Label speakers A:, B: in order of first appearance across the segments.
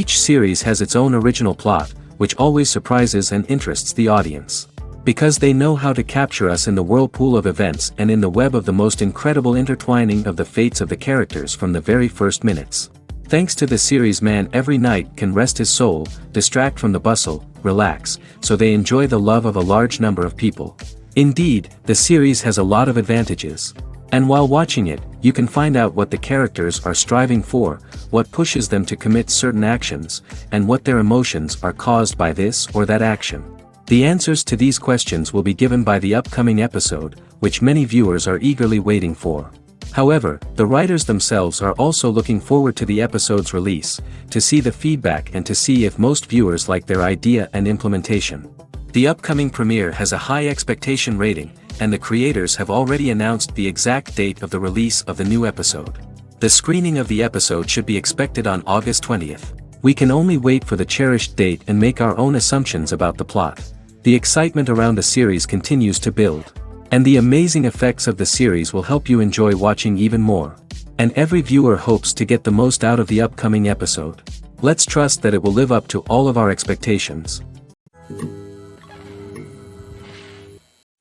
A: Each series has its own original plot, which always surprises and interests the audience. Because they know how to capture us in the whirlpool of events and in the web of the most incredible intertwining of the fates of the characters from the very first minutes. Thanks to the series, man every night can rest his soul, distract from the bustle, relax, so they enjoy the love of a large number of people. Indeed, the series has a lot of advantages. And while watching it, you can find out what the characters are striving for, what pushes them to commit certain actions, and what their emotions are caused by this or that action. The answers to these questions will be given by the upcoming episode, which many viewers are eagerly waiting for. However, the writers themselves are also looking forward to the episode's release, to see the feedback and to see if most viewers like their idea and implementation. The upcoming premiere has a high expectation rating, and the creators have already announced the exact date of the release of the new episode. The screening of the episode should be expected on August 20th. We can only wait for the cherished date and make our own assumptions about the plot. The excitement around the series continues to build. And the amazing effects of the series will help you enjoy watching even more. And every viewer hopes to get the most out of the upcoming episode. Let's trust that it will live up to all of our expectations.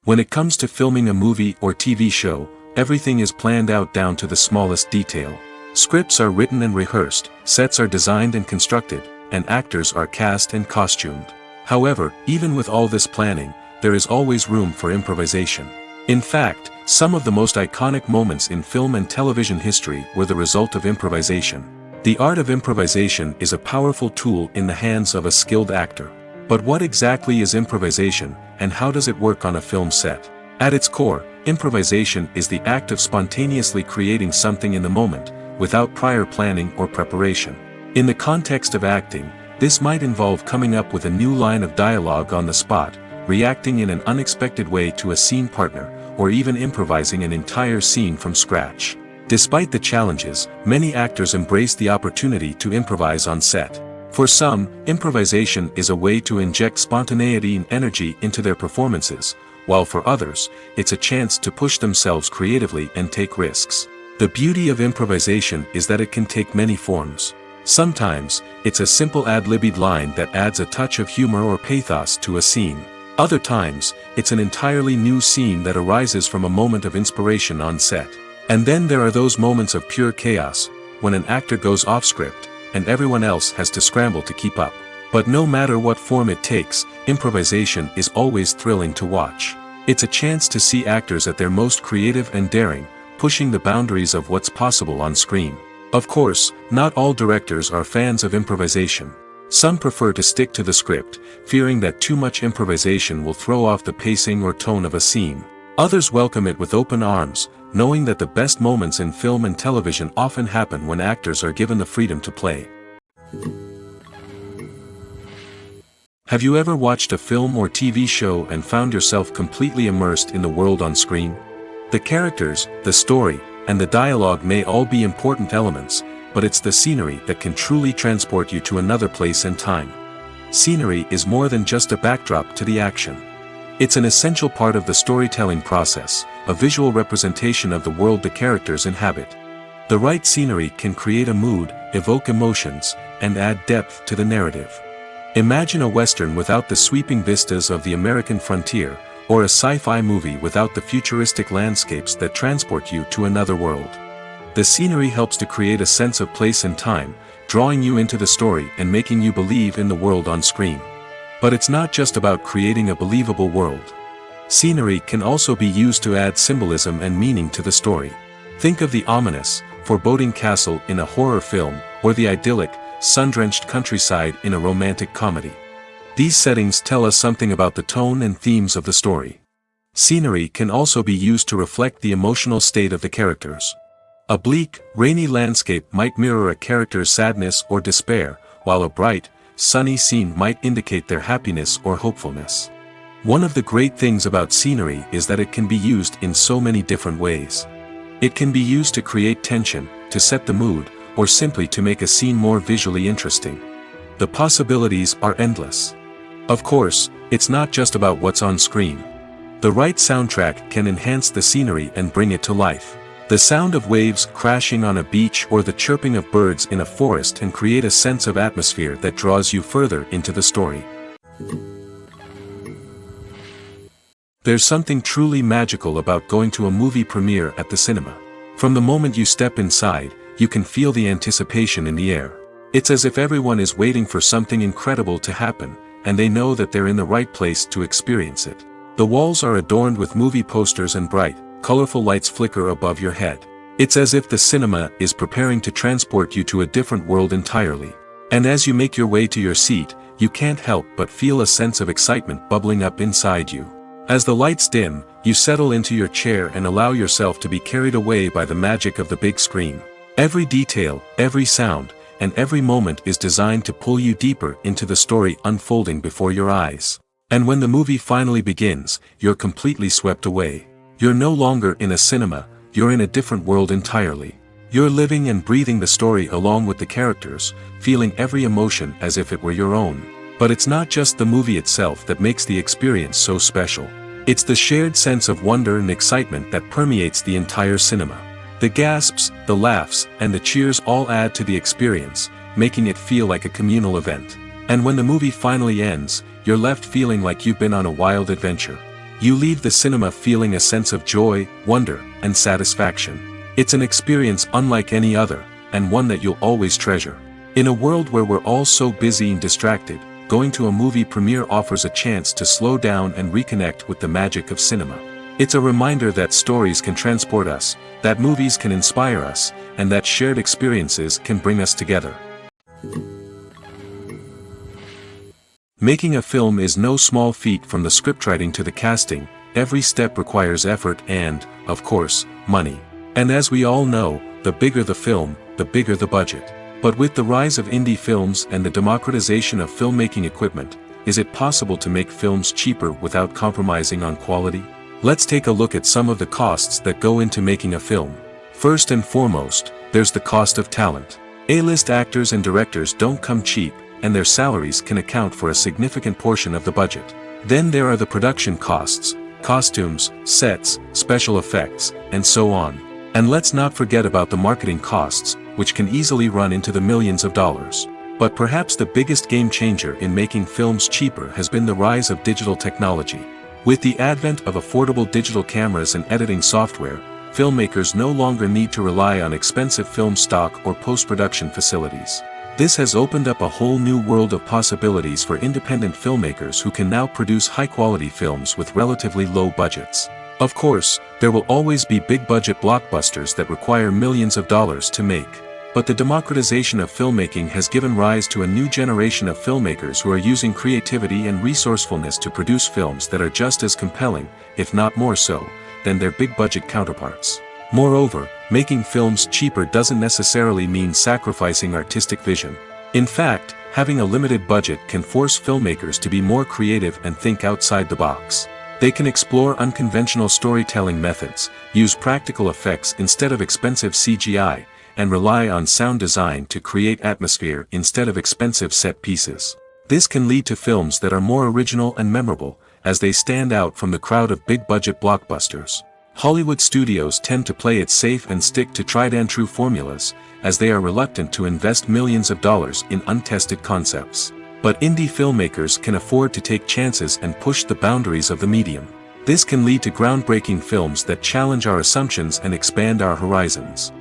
A: When it comes to filming a movie or TV show, everything is planned out down to the smallest detail. Scripts are written and rehearsed, sets are designed and constructed, and actors are cast and costumed. However, even with all this planning, there is always room for improvisation. In fact, some of the most iconic moments in film and television history were the result of improvisation. The art of improvisation is a powerful tool in the hands of a skilled actor. But what exactly is improvisation, and how does it work on a film set? At its core, improvisation is the act of spontaneously creating something in the moment, without prior planning or preparation. In the context of acting, this might involve coming up with a new line of dialogue on the spot, reacting in an unexpected way to a scene partner, or even improvising an entire scene from scratch. Despite the challenges, many actors embrace the opportunity to improvise on set. For some, improvisation is a way to inject spontaneity and energy into their performances, while for others, it's a chance to push themselves creatively and take risks. The beauty of improvisation is that it can take many forms. Sometimes, it's a simple ad-libbed line that adds a touch of humor or pathos to a scene. Other times, it's an entirely new scene that arises from a moment of inspiration on set. And then there are those moments of pure chaos, when an actor goes off script, and everyone else has to scramble to keep up. But no matter what form it takes, improvisation is always thrilling to watch. It's a chance to see actors at their most creative and daring, pushing the boundaries of what's possible on screen. Of course, not all directors are fans of improvisation. Some prefer to stick to the script, fearing that too much improvisation will throw off the pacing or tone of a scene. Others welcome it with open arms, knowing that the best moments in film and television often happen when actors are given the freedom to play. Have you ever watched a film or TV show and found yourself completely immersed in the world on screen? The characters, the story, and the dialogue may all be important elements, but it's the scenery that can truly transport you to another place and time. Scenery is more than just a backdrop to the action. It's an essential part of the storytelling process, a visual representation of the world the characters inhabit. The right scenery can create a mood, evoke emotions, and add depth to the narrative. Imagine a Western without the sweeping vistas of the American frontier, or a sci-fi movie without the futuristic landscapes that transport you to another world. The scenery helps to create a sense of place and time, drawing you into the story and making you believe in the world on screen. But it's not just about creating a believable world. Scenery can also be used to add symbolism and meaning to the story. Think of the ominous, foreboding castle in a horror film, or the idyllic, sun-drenched countryside in a romantic comedy. These settings tell us something about the tone and themes of the story. Scenery can also be used to reflect the emotional state of the characters. A bleak, rainy landscape might mirror a character's sadness or despair, while a bright, sunny scene might indicate their happiness or hopefulness. One of the great things about scenery is that it can be used in so many different ways. It can be used to create tension, to set the mood, or simply to make a scene more visually interesting. The possibilities are endless. Of course, it's not just about what's on screen. The right soundtrack can enhance the scenery and bring it to life. The sound of waves crashing on a beach or the chirping of birds in a forest can create a sense of atmosphere that draws you further into the story. There's something truly magical about going to a movie premiere at the cinema. From the moment you step inside, you can feel the anticipation in the air. It's as if everyone is waiting for something incredible to happen, and they know that they're in the right place to experience it. The walls are adorned with movie posters and bright, colorful lights flicker above your head. It's as if the cinema is preparing to transport you to a different world entirely. And as you make your way to your seat, you can't help but feel a sense of excitement bubbling up inside you. As the lights dim, you settle into your chair and allow yourself to be carried away by the magic of the big screen. Every detail, every sound, and every moment is designed to pull you deeper into the story unfolding before your eyes. And when the movie finally begins, you're completely swept away. You're no longer in a cinema, you're in a different world entirely. You're living and breathing the story along with the characters, feeling every emotion as if it were your own. But it's not just the movie itself that makes the experience so special. It's the shared sense of wonder and excitement that permeates the entire cinema. The gasps, the laughs, and the cheers all add to the experience, making it feel like a communal event. And when the movie finally ends, you're left feeling like you've been on a wild adventure. You leave the cinema feeling a sense of joy, wonder, and satisfaction. It's an experience unlike any other, and one that you'll always treasure. In a world where we're all so busy and distracted, going to a movie premiere offers a chance to slow down and reconnect with the magic of cinema. It's a reminder that stories can transport us, that movies can inspire us, and that shared experiences can bring us together. Making a film is no small feat. From the scriptwriting to the casting, every step requires effort and, of course, money. And as we all know, the bigger the film, the bigger the budget. But with the rise of indie films and the democratization of filmmaking equipment, is it possible to make films cheaper without compromising on quality? Let's take a look at some of the costs that go into making a film. First and foremost, there's the cost of talent. A-list actors and directors don't come cheap, and their salaries can account for a significant portion of the budget. Then there are the production costs, costumes, sets, special effects, and so on. And let's not forget about the marketing costs, which can easily run into the millions of dollars. But perhaps the biggest game changer in making films cheaper has been the rise of digital technology. With the advent of affordable digital cameras and editing software, filmmakers no longer need to rely on expensive film stock or post-production facilities. This has opened up a whole new world of possibilities for independent filmmakers who can now produce high-quality films with relatively low budgets. Of course, there will always be big-budget blockbusters that require millions of dollars to make. But the democratization of filmmaking has given rise to a new generation of filmmakers who are using creativity and resourcefulness to produce films that are just as compelling, if not more so, than their big-budget counterparts. Moreover, making films cheaper doesn't necessarily mean sacrificing artistic vision. In fact, having a limited budget can force filmmakers to be more creative and think outside the box. They can explore unconventional storytelling methods, use practical effects instead of expensive CGI, and rely on sound design to create atmosphere instead of expensive set pieces. This can lead to films that are more original and memorable, as they stand out from the crowd of big-budget blockbusters. Hollywood studios tend to play it safe and stick to tried-and-true formulas, as they are reluctant to invest millions of dollars in untested concepts. But indie filmmakers can afford to take chances and push the boundaries of the medium. This can lead to groundbreaking films that challenge our assumptions and expand our horizons.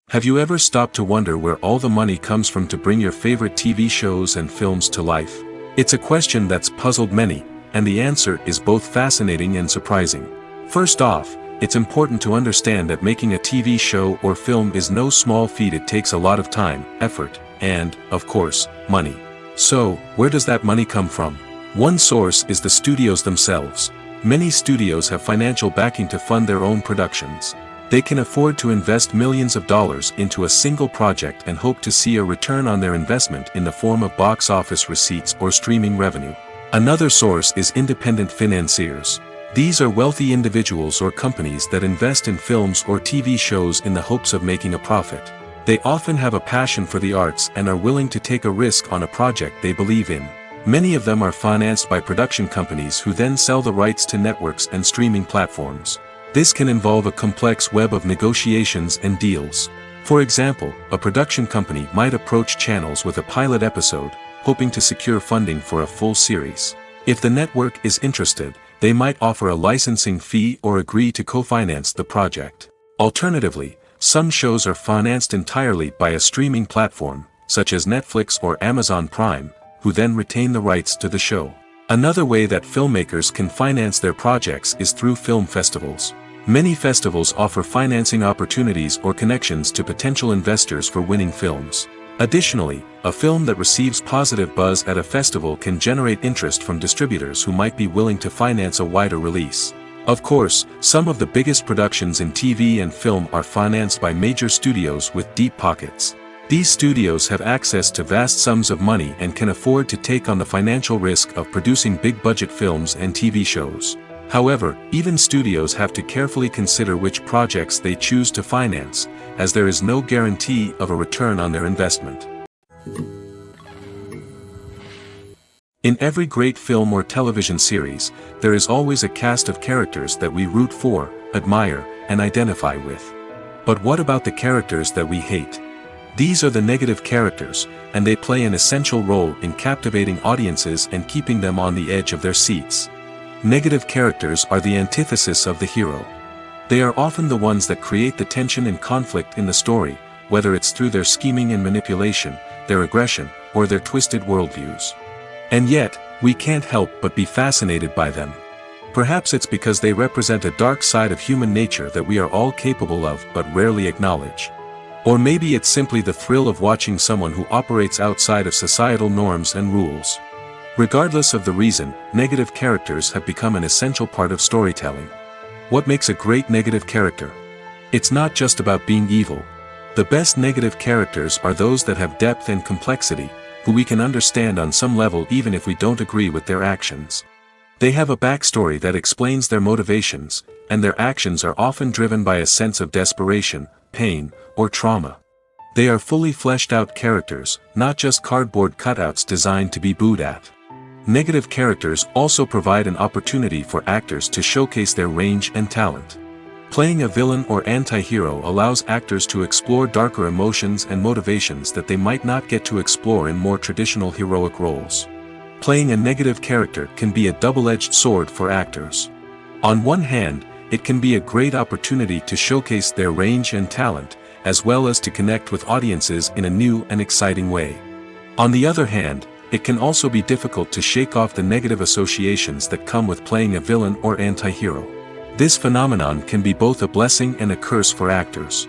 A: Have you ever stopped to wonder where all the money comes from to bring your favorite TV shows and films to life? It's a question that's puzzled many, and the answer is both fascinating and surprising. First off, it's important to understand that making a TV show or film is no small feat. It takes a lot of time, effort, and, of course, money. So, where does that money come from? One source is the studios themselves. Many studios have financial backing to fund their own productions. They can afford to invest millions of dollars into a single project and hope to see a return on their investment in the form of box office receipts or streaming revenue. Another source is independent financiers. These are wealthy individuals or companies that invest in films or TV shows in the hopes of making a profit. They often have a passion for the arts and are willing to take a risk on a project they believe in. Many of them are financed by production companies who then sell the rights to networks and streaming platforms. This can involve a complex web of negotiations and deals. For example, a production company might approach channels with a pilot episode, hoping to secure funding for a full series. If the network is interested, they might offer a licensing fee or agree to co-finance the project. Alternatively, some shows are financed entirely by a streaming platform, such as Netflix or Amazon Prime, who then retain the rights to the show. Another way that filmmakers can finance their projects is through film festivals. Many festivals offer financing opportunities or connections to potential investors for winning films. Additionally, a film that receives positive buzz at a festival can generate interest from distributors who might be willing to finance a wider release. Of course, some of the biggest productions in TV and film are financed by major studios with deep pockets. These studios have access to vast sums of money and can afford to take on the financial risk of producing big-budget films and TV shows. However, even studios have to carefully consider which projects they choose to finance, as there is no guarantee of a return on their investment. In every great film or television series, there is always a cast of characters that we root for, admire, and identify with. But what about the characters that we hate? These are the negative characters, and they play an essential role in captivating audiences and keeping them on the edge of their seats. Negative characters are the antithesis of the hero. They are often the ones that create the tension and conflict in the story, whether it's through their scheming and manipulation, their aggression, or their twisted worldviews. And yet, we can't help but be fascinated by them. Perhaps it's because they represent a dark side of human nature that we are all capable of but rarely acknowledge. Or maybe it's simply the thrill of watching someone who operates outside of societal norms and rules. Regardless of the reason, negative characters have become an essential part of storytelling. What makes a great negative character? It's not just about being evil. The best negative characters are those that have depth and complexity, who we can understand on some level even if we don't agree with their actions. They have a backstory that explains their motivations, and their actions are often driven by a sense of desperation, pain, or trauma. They are fully fleshed out characters, not just cardboard cutouts designed to be booed at. Negative characters also provide an opportunity for actors to showcase their range and talent. Playing a villain or anti-hero allows actors to explore darker emotions and motivations that they might not get to explore in more traditional heroic roles. Playing a negative character can be a double-edged sword for actors. On one hand, it can be a great opportunity to showcase their range and talent, as well as to connect with audiences in a new and exciting way. On the other hand, it can also be difficult to shake off the negative associations that come with playing a villain or anti-hero. This phenomenon can be both a blessing and a curse for actors.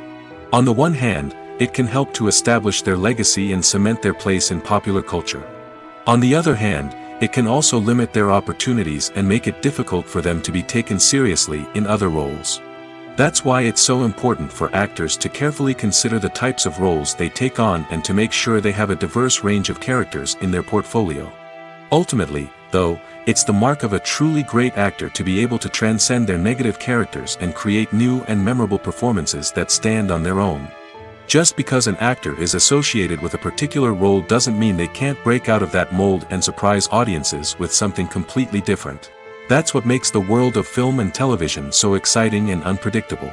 A: On the one hand, it can help to establish their legacy and cement their place in popular culture. On the other hand, it can also limit their opportunities and make it difficult for them to be taken seriously in other roles. That's why it's so important for actors to carefully consider the types of roles they take on and to make sure they have a diverse range of characters in their portfolio. Ultimately, though, it's the mark of a truly great actor to be able to transcend their negative characters and create new and memorable performances that stand on their own. Just because an actor is associated with a particular role doesn't mean they can't break out of that mold and surprise audiences with something completely different. That's what makes the world of film and television so exciting and unpredictable.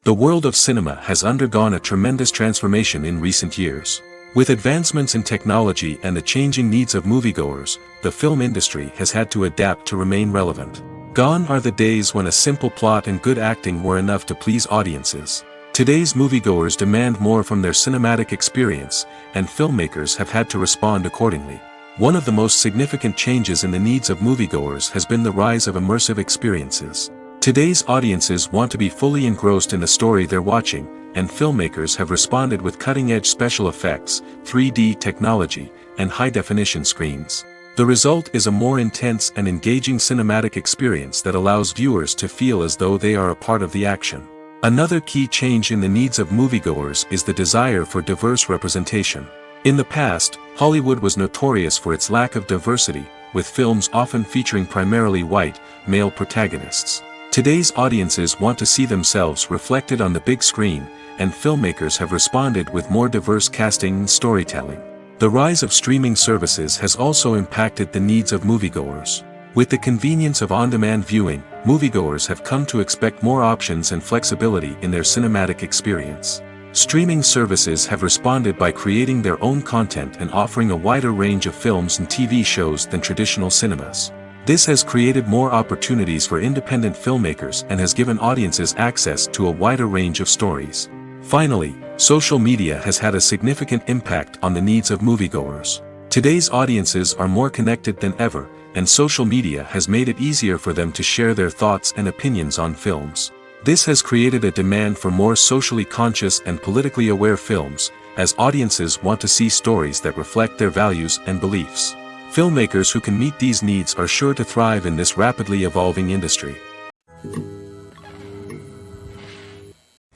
A: The world of cinema has undergone a tremendous transformation in recent years. With advancements in technology and the changing needs of moviegoers, the film industry has had to adapt to remain relevant. Gone are the days when a simple plot and good acting were enough to please audiences. Today's moviegoers demand more from their cinematic experience, and filmmakers have had to respond accordingly. One of the most significant changes in the needs of moviegoers has been the rise of immersive experiences. Today's audiences want to be fully engrossed in the story they're watching, and filmmakers have responded with cutting-edge special effects, 3D technology, and high-definition screens. The result is a more intense and engaging cinematic experience that allows viewers to feel as though they are a part of the action. Another key change in the needs of moviegoers is the desire for diverse representation. In the past, Hollywood was notorious for its lack of diversity, with films often featuring primarily white, male protagonists. Today's audiences want to see themselves reflected on the big screen, and filmmakers have responded with more diverse casting and storytelling. The rise of streaming services has also impacted the needs of moviegoers. With the convenience of on-demand viewing, moviegoers have come to expect more options and flexibility in their cinematic experience. Streaming services have responded by creating their own content and offering a wider range of films and TV shows than traditional cinemas. This has created more opportunities for independent filmmakers and has given audiences access to a wider range of stories. Finally, social media has had a significant impact on the needs of moviegoers. Today's audiences are more connected than ever, and social media has made it easier for them to share their thoughts and opinions on films. This has created a demand for more socially conscious and politically aware films, as audiences want to see stories that reflect their values and beliefs. Filmmakers who can meet these needs are sure to thrive in this rapidly evolving industry.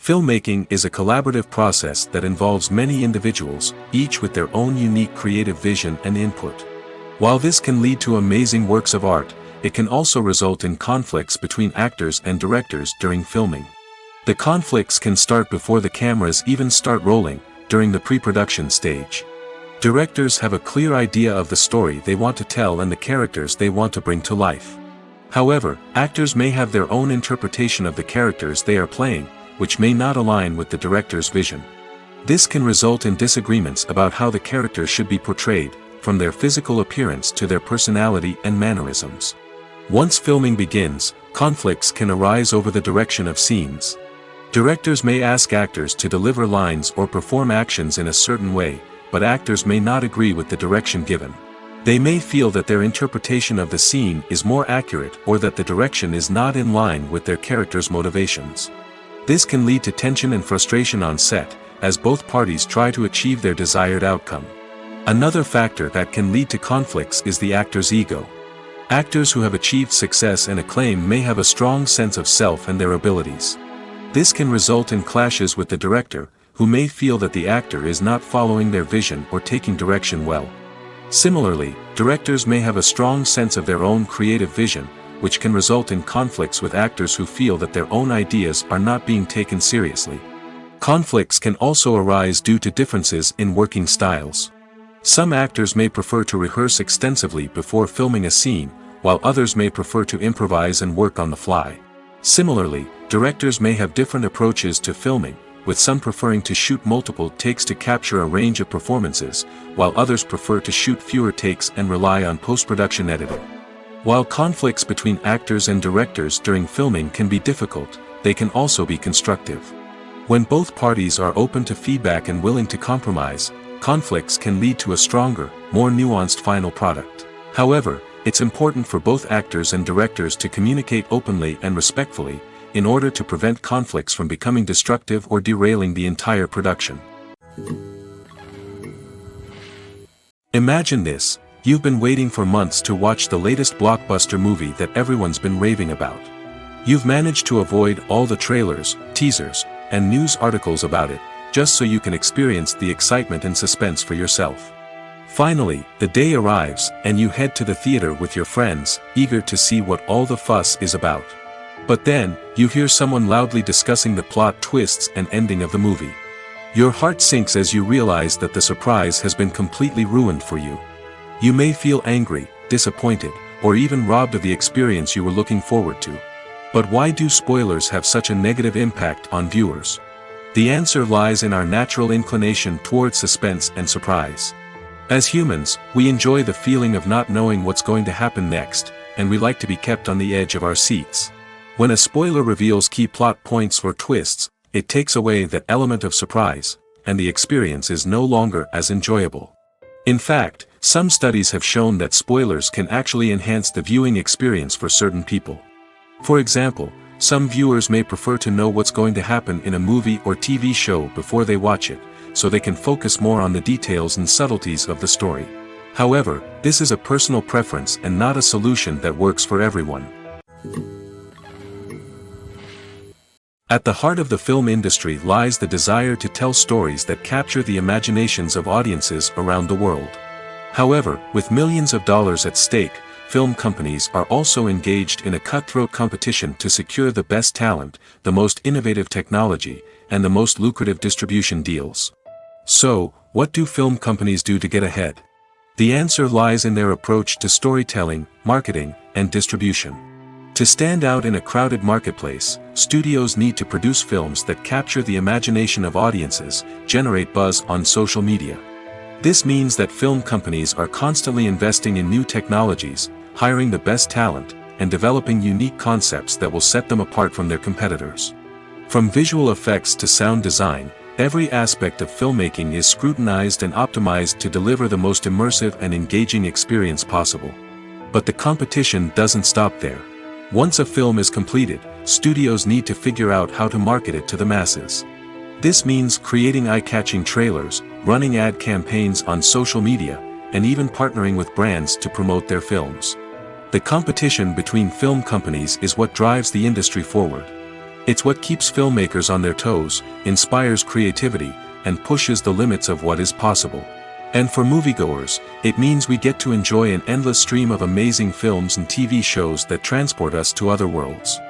A: Filmmaking is a collaborative process that involves many individuals, each with their own unique creative vision and input. While this can lead to amazing works of art, it can also result in conflicts between actors and directors during filming. The conflicts can start before the cameras even start rolling, during the pre-production stage. Directors have a clear idea of the story they want to tell and the characters they want to bring to life. However, actors may have their own interpretation of the characters they are playing, which may not align with the director's vision. This can result in disagreements about how the characters should be portrayed, from their physical appearance to their personality and mannerisms. Once filming begins, conflicts can arise over the direction of scenes. Directors may ask actors to deliver lines or perform actions in a certain way, but actors may not agree with the direction given. They may feel that their interpretation of the scene is more accurate or that the direction is not in line with their character's motivations. This can lead to tension and frustration on set, as both parties try to achieve their desired outcome. Another factor that can lead to conflicts is the actor's ego. Actors who have achieved success and acclaim may have a strong sense of self and their abilities. This can result in clashes with the director, who may feel that the actor is not following their vision or taking direction well. Similarly, directors may have a strong sense of their own creative vision, which can result in conflicts with actors who feel that their own ideas are not being taken seriously. Conflicts can also arise due to differences in working styles. Some actors may prefer to rehearse extensively before filming a scene, while others may prefer to improvise and work on the fly. Similarly, directors may have different approaches to filming, with some preferring to shoot multiple takes to capture a range of performances, while others prefer to shoot fewer takes and rely on post-production editing. While conflicts between actors and directors during filming can be difficult, they can also be constructive. When both parties are open to feedback and willing to compromise, conflicts can lead to a stronger, more nuanced final product. However, it's important for both actors and directors to communicate openly and respectfully, in order to prevent conflicts from becoming destructive or derailing the entire production. Imagine this. You've been waiting for months to watch the latest blockbuster movie that everyone's been raving about. You've managed to avoid all the trailers, teasers, and news articles about it, just so you can experience the excitement and suspense for yourself. Finally, the day arrives, and you head to the theater with your friends, eager to see what all the fuss is about. But then, you hear someone loudly discussing the plot twists and ending of the movie. Your heart sinks as you realize that the surprise has been completely ruined for you. You may feel angry, disappointed, or even robbed of the experience you were looking forward to. But why do spoilers have such a negative impact on viewers? The answer lies in our natural inclination towards suspense and surprise. As humans, we enjoy the feeling of not knowing what's going to happen next, and we like to be kept on the edge of our seats. When a spoiler reveals key plot points or twists, it takes away that element of surprise, and the experience is no longer as enjoyable. In fact, some studies have shown that spoilers can actually enhance the viewing experience for certain people. For example, some viewers may prefer to know what's going to happen in a movie or TV show before they watch it, so they can focus more on the details and subtleties of the story. However, this is a personal preference and not a solution that works for everyone. At the heart of the film industry lies the desire to tell stories that capture the imaginations of audiences around the world. However, with millions of dollars at stake, film companies are also engaged in a cutthroat competition to secure the best talent, the most innovative technology, and the most lucrative distribution deals. So, What do film companies do to get ahead? The answer lies in their approach to storytelling, marketing, and distribution. To stand out in a crowded marketplace, studios need to produce films that capture the imagination of audiences, generate buzz on social media. This means that film companies are constantly investing in new technologies, hiring the best talent, and developing unique concepts that will set them apart from their competitors. From visual effects to sound design, every aspect of filmmaking is scrutinized and optimized to deliver the most immersive and engaging experience possible. But the competition doesn't stop there. Once a film is completed, studios need to figure out how to market it to the masses. This means creating eye-catching trailers, running ad campaigns on social media, and even partnering with brands to promote their films. The competition between film companies is what drives the industry forward. It's what keeps filmmakers on their toes, inspires creativity, and pushes the limits of what is possible. And for moviegoers, it means we get to enjoy an endless stream of amazing films and TV shows that transport us to other worlds.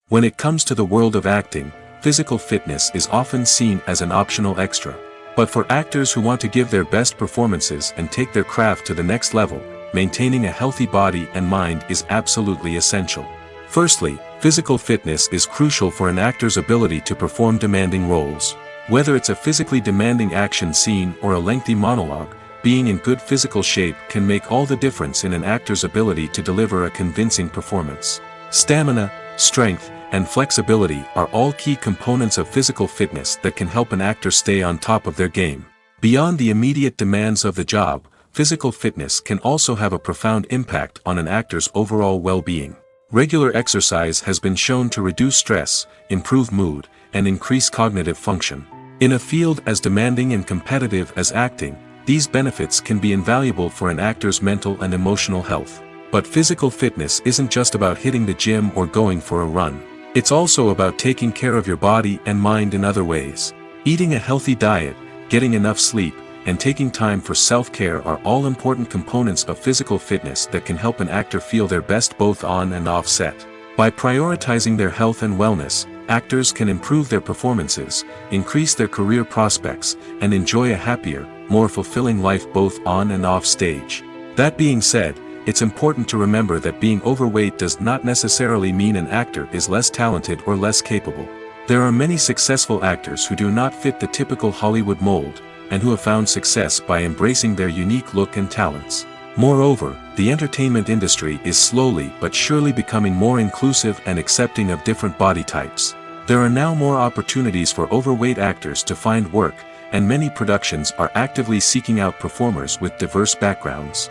A: When it comes to the world of acting, physical fitness is often seen as an optional extra. But for actors who want to give their best performances and take their craft to the next level, maintaining a healthy body and mind is absolutely essential. Firstly, physical fitness is crucial for an actor's ability to perform demanding roles. Whether it's a physically demanding action scene or a lengthy monologue, being in good physical shape can make all the difference in an actor's ability to deliver a convincing performance. Stamina, strength, and flexibility are all key components of physical fitness that can help an actor stay on top of their game. Beyond the immediate demands of the job, physical fitness can also have a profound impact on an actor's overall well-being. Regular exercise has been shown to reduce stress, improve mood, and increase cognitive function. In a field as demanding and competitive as acting, these benefits can be invaluable for an actor's mental and emotional health. But physical fitness isn't just about hitting the gym or going for a run. It's also about taking care of your body and mind in other ways. Eating a healthy diet, getting enough sleep, and taking time for self-care are all important components of physical fitness that can help an actor feel their best both on and off set. By prioritizing their health and wellness, actors can improve their performances, increase their career prospects, and enjoy a happier, more fulfilling life both on and off stage. That being said, it's important to remember that being overweight does not necessarily mean an actor is less talented or less capable. There are many successful actors who do not fit the typical Hollywood mold, and who have found success by embracing their unique look and talents. Moreover, the entertainment industry is slowly but surely becoming more inclusive and accepting of different body types. There are now more opportunities for overweight actors to find work, and many productions are actively seeking out performers with diverse backgrounds.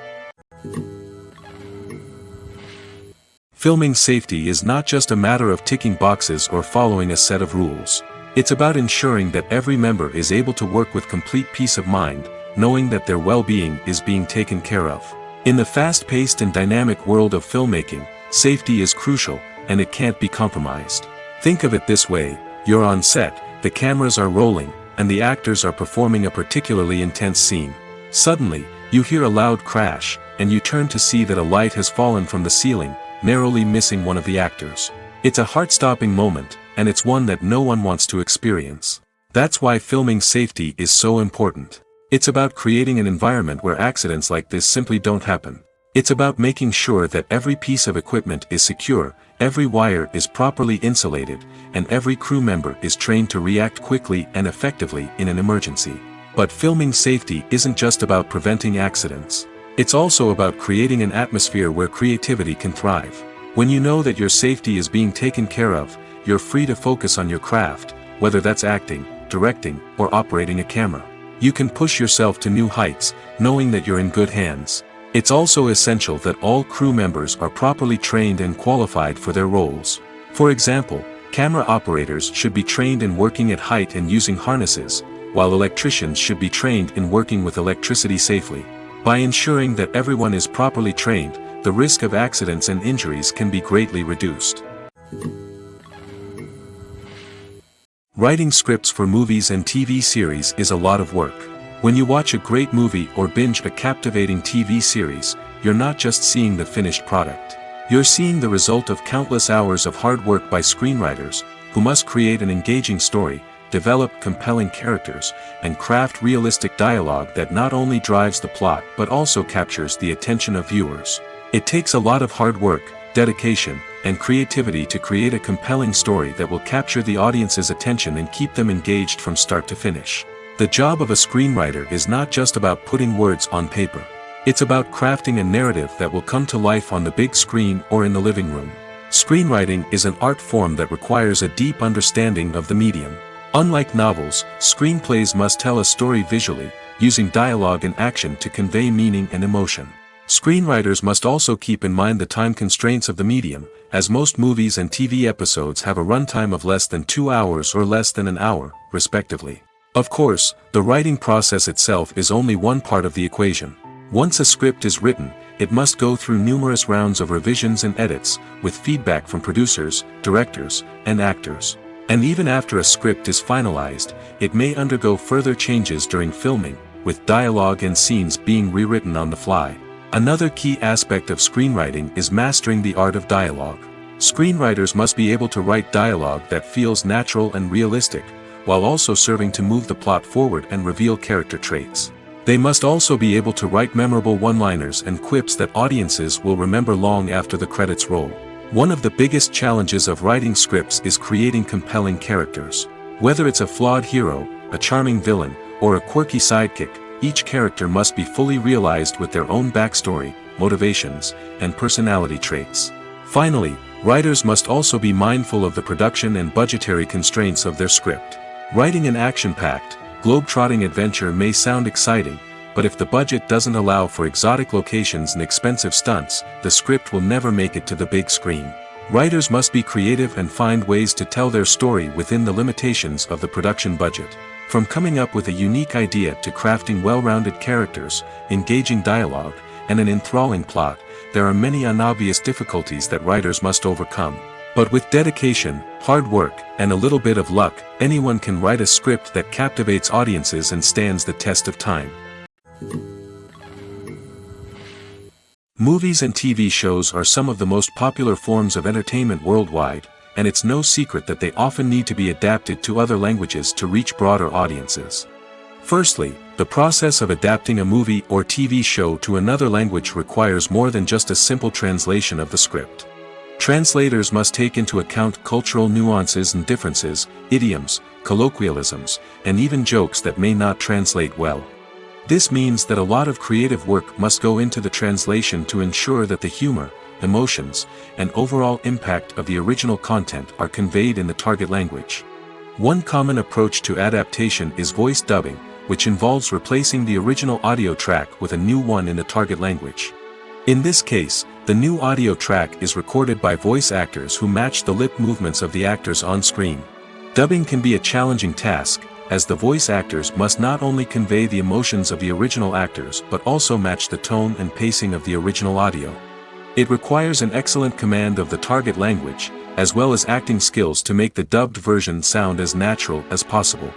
A: Filming safety is not just a matter of ticking boxes or following a set of rules. It's about ensuring that every member is able to work with complete peace of mind, knowing that their well-being is being taken care of. In the fast-paced and dynamic world of filmmaking, safety is crucial, and it can't be compromised. Think of it this way: you're on set, the cameras are rolling, and the actors are performing a particularly intense scene. Suddenly, you hear a loud crash, and you turn to see that a light has fallen from the ceiling, narrowly missing one of the actors. It's a heart-stopping moment, and it's one that no one wants to experience. That's why filming safety is so important. It's about creating an environment where accidents like this simply don't happen. It's about making sure that every piece of equipment is secure, every wire is properly insulated, and every crew member is trained to react quickly and effectively in an emergency. But filming safety isn't just about preventing accidents. It's also about creating an atmosphere where creativity can thrive. When you know that your safety is being taken care of, you're free to focus on your craft, whether that's acting, directing, or operating a camera. You can push yourself to new heights, knowing that you're in good hands. It's also essential that all crew members are properly trained and qualified for their roles. For example, camera operators should be trained in working at height and using harnesses, while electricians should be trained in working with electricity safely. By ensuring that everyone is properly trained, the risk of accidents and injuries can be greatly reduced. Writing scripts for movies and TV series is a lot of work. When you watch a great movie or binge a captivating TV series, you're not just seeing the finished product. You're seeing the result of countless hours of hard work by screenwriters, who must create an engaging story, develop compelling characters, and craft realistic dialogue that not only drives the plot but also captures the attention of viewers. It takes a lot of hard work, dedication, and creativity to create a compelling story that will capture the audience's attention and keep them engaged from start to finish. The job of a screenwriter is not just about putting words on paper. It's about crafting a narrative that will come to life on the big screen or in the living room. Screenwriting is an art form that requires a deep understanding of the medium. Unlike novels, screenplays must tell a story visually, using dialogue and action to convey meaning and emotion. Screenwriters must also keep in mind the time constraints of the medium, as most movies and TV episodes have a runtime of less than 2 hours or less than an hour, respectively. Of course, the writing process itself is only one part of the equation. Once a script is written, it must go through numerous rounds of revisions and edits, with feedback from producers, directors, and actors. And even after a script is finalized, it may undergo further changes during filming, with dialogue and scenes being rewritten on the fly. Another key aspect of screenwriting is mastering the art of dialogue. Screenwriters must be able to write dialogue that feels natural and realistic, while also serving to move the plot forward and reveal character traits. They must also be able to write memorable one-liners and quips that audiences will remember long after the credits roll. One of the biggest challenges of writing scripts is creating compelling characters. Whether it's a flawed hero, a charming villain, or a quirky sidekick, each character must be fully realized with their own backstory, motivations, and personality traits. Finally, writers must also be mindful of the production and budgetary constraints of their script. Writing an action-packed, globe-trotting adventure may sound exciting, but if the budget doesn't allow for exotic locations and expensive stunts, the script will never make it to the big screen. Writers must be creative and find ways to tell their story within the limitations of the production budget. From coming up with a unique idea to crafting well-rounded characters, engaging dialogue, and an enthralling plot, there are many unobvious difficulties that writers must overcome. But with dedication, hard work, and a little bit of luck, anyone can write a script that captivates audiences and stands the test of time. Movies and TV shows are some of the most popular forms of entertainment worldwide, and it's no secret that they often need to be adapted to other languages to reach broader audiences. Firstly, the process of adapting a movie or TV show to another language requires more than just a simple translation of the script. Translators must take into account cultural nuances and differences, idioms, colloquialisms, and even jokes that may not translate well. This means that a lot of creative work must go into the translation to ensure that the humor, emotions, and overall impact of the original content are conveyed in the target language. One common approach to adaptation is voice dubbing, which involves replacing the original audio track with a new one in the target language. In this case, the new audio track is recorded by voice actors who match the lip movements of the actors on screen. Dubbing can be a challenging task, as the voice actors must not only convey the emotions of the original actors but also match the tone and pacing of the original audio. It requires an excellent command of the target language, as well as acting skills to make the dubbed version sound as natural as possible.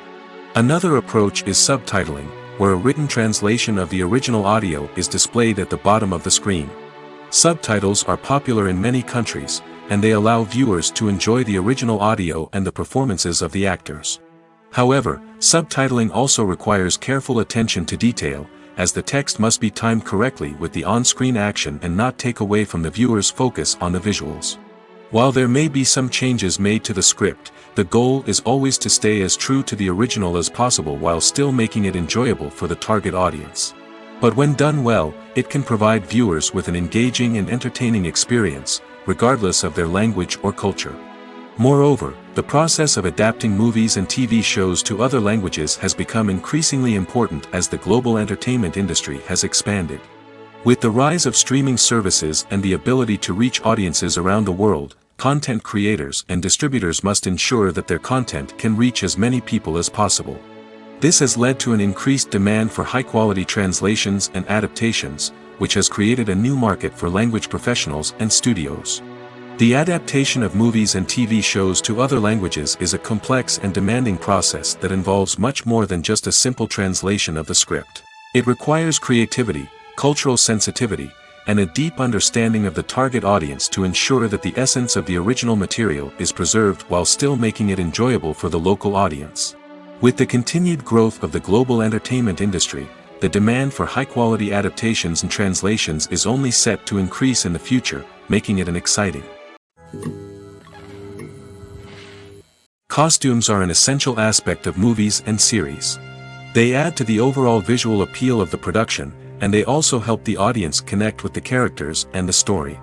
A: Another approach is subtitling, where a written translation of the original audio is displayed at the bottom of the screen. Subtitles are popular in many countries, and they allow viewers to enjoy the original audio and the performances of the actors. However, subtitling also requires careful attention to detail, as the text must be timed correctly with the on-screen action and not take away from the viewer's focus on the visuals. While there may be some changes made to the script, the goal is always to stay as true to the original as possible while still making it enjoyable for the target audience. But when done well, it can provide viewers with an engaging and entertaining experience, regardless of their language or culture. Moreover, the process of adapting movies and TV shows to other languages has become increasingly important as the global entertainment industry has expanded. With the rise of streaming services and the ability to reach audiences around the world, content creators and distributors must ensure that their content can reach as many people as possible. This has led to an increased demand for high-quality translations and adaptations, which has created a new market for language professionals and studios. The adaptation of movies and TV shows to other languages is a complex and demanding process that involves much more than just a simple translation of the script. It requires creativity, cultural sensitivity, and a deep understanding of the target audience to ensure that the essence of the original material is preserved while still making it enjoyable for the local audience. With the continued growth of the global entertainment industry, the demand for high-quality adaptations and translations is only set to increase in the future, making it an exciting. Costumes are an essential aspect of movies and series. They add to the overall visual appeal of the production, and they also help the audience connect with the characters and the story.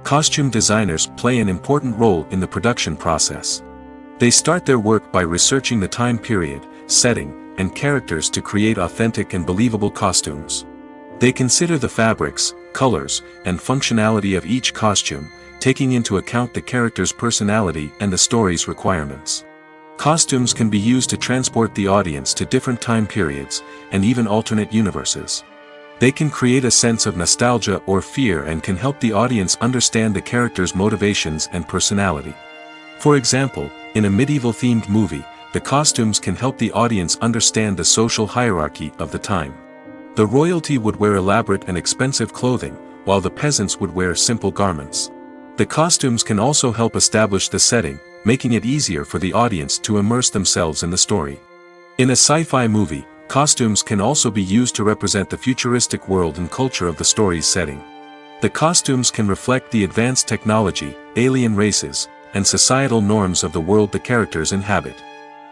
A: Costume designers play an important role in the production process. They start their work by researching the time period, setting, and characters to create authentic and believable costumes. They consider the fabrics, colors, and functionality of each costume, taking into account the character's personality and the story's requirements. Costumes can be used to transport the audience to different time periods, and even alternate universes. They can create a sense of nostalgia or fear and can help the audience understand the character's motivations and personality. For example, in a medieval-themed movie, the costumes can help the audience understand the social hierarchy of the time. The royalty would wear elaborate and expensive clothing, while the peasants would wear simple garments. The costumes can also help establish the setting, making it easier for the audience to immerse themselves in the story. In a sci-fi movie, costumes can also be used to represent the futuristic world and culture of the story's setting. The costumes can reflect the advanced technology, alien races, and societal norms of the world the characters inhabit.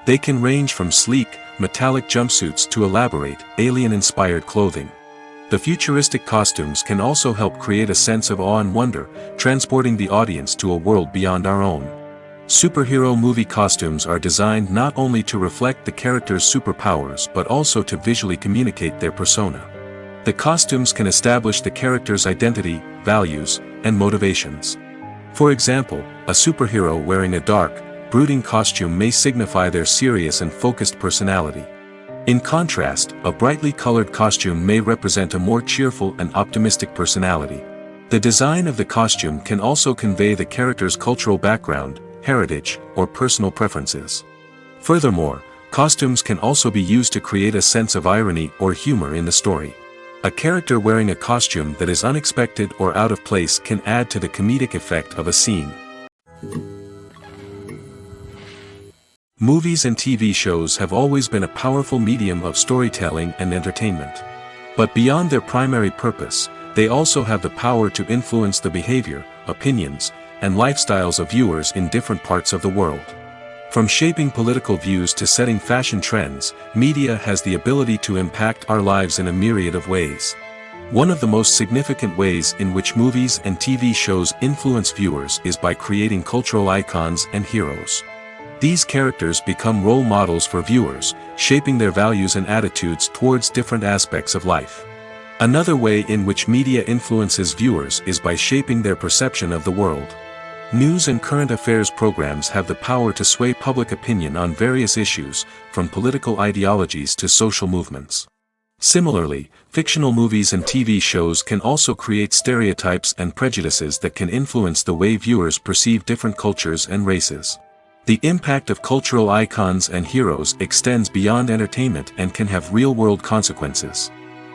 A: They can range from sleek, metallic jumpsuits to elaborate, alien-inspired clothing. The futuristic costumes can also help create a sense of awe and wonder, transporting the audience to a world beyond our own. Superhero movie costumes are designed not only to reflect the character's superpowers but also to visually communicate their persona. The costumes can establish the character's identity, values, and motivations. For example, a superhero wearing a dark, brooding costume may signify their serious and focused personality. In contrast, a brightly colored costume may represent a more cheerful and optimistic personality. The design of the costume can also convey the character's cultural background, heritage, or personal preferences. Furthermore, costumes can also be used to create a sense of irony or humor in the story. A character wearing a costume that is unexpected or out of place can add to the comedic effect of a scene. Movies and TV shows have always been a powerful medium of storytelling and entertainment. But beyond their primary purpose, they also have the power to influence the behavior, opinions, and lifestyles of viewers in different parts of the world. From shaping political views to setting fashion trends, media has the ability to impact our lives in a myriad of ways. One of the most significant ways in which movies and TV shows influence viewers is by creating cultural icons and heroes. These characters become role models for viewers, shaping their values and attitudes towards different aspects of life. Another way in which media influences viewers is by shaping their perception of the world. News and current affairs programs have the power to sway public opinion on various issues, from political ideologies to social movements. Similarly, fictional movies and TV shows can also create stereotypes and prejudices that can influence the way viewers perceive different cultures and races. The impact of cultural icons and heroes extends beyond entertainment and can have real-world consequences.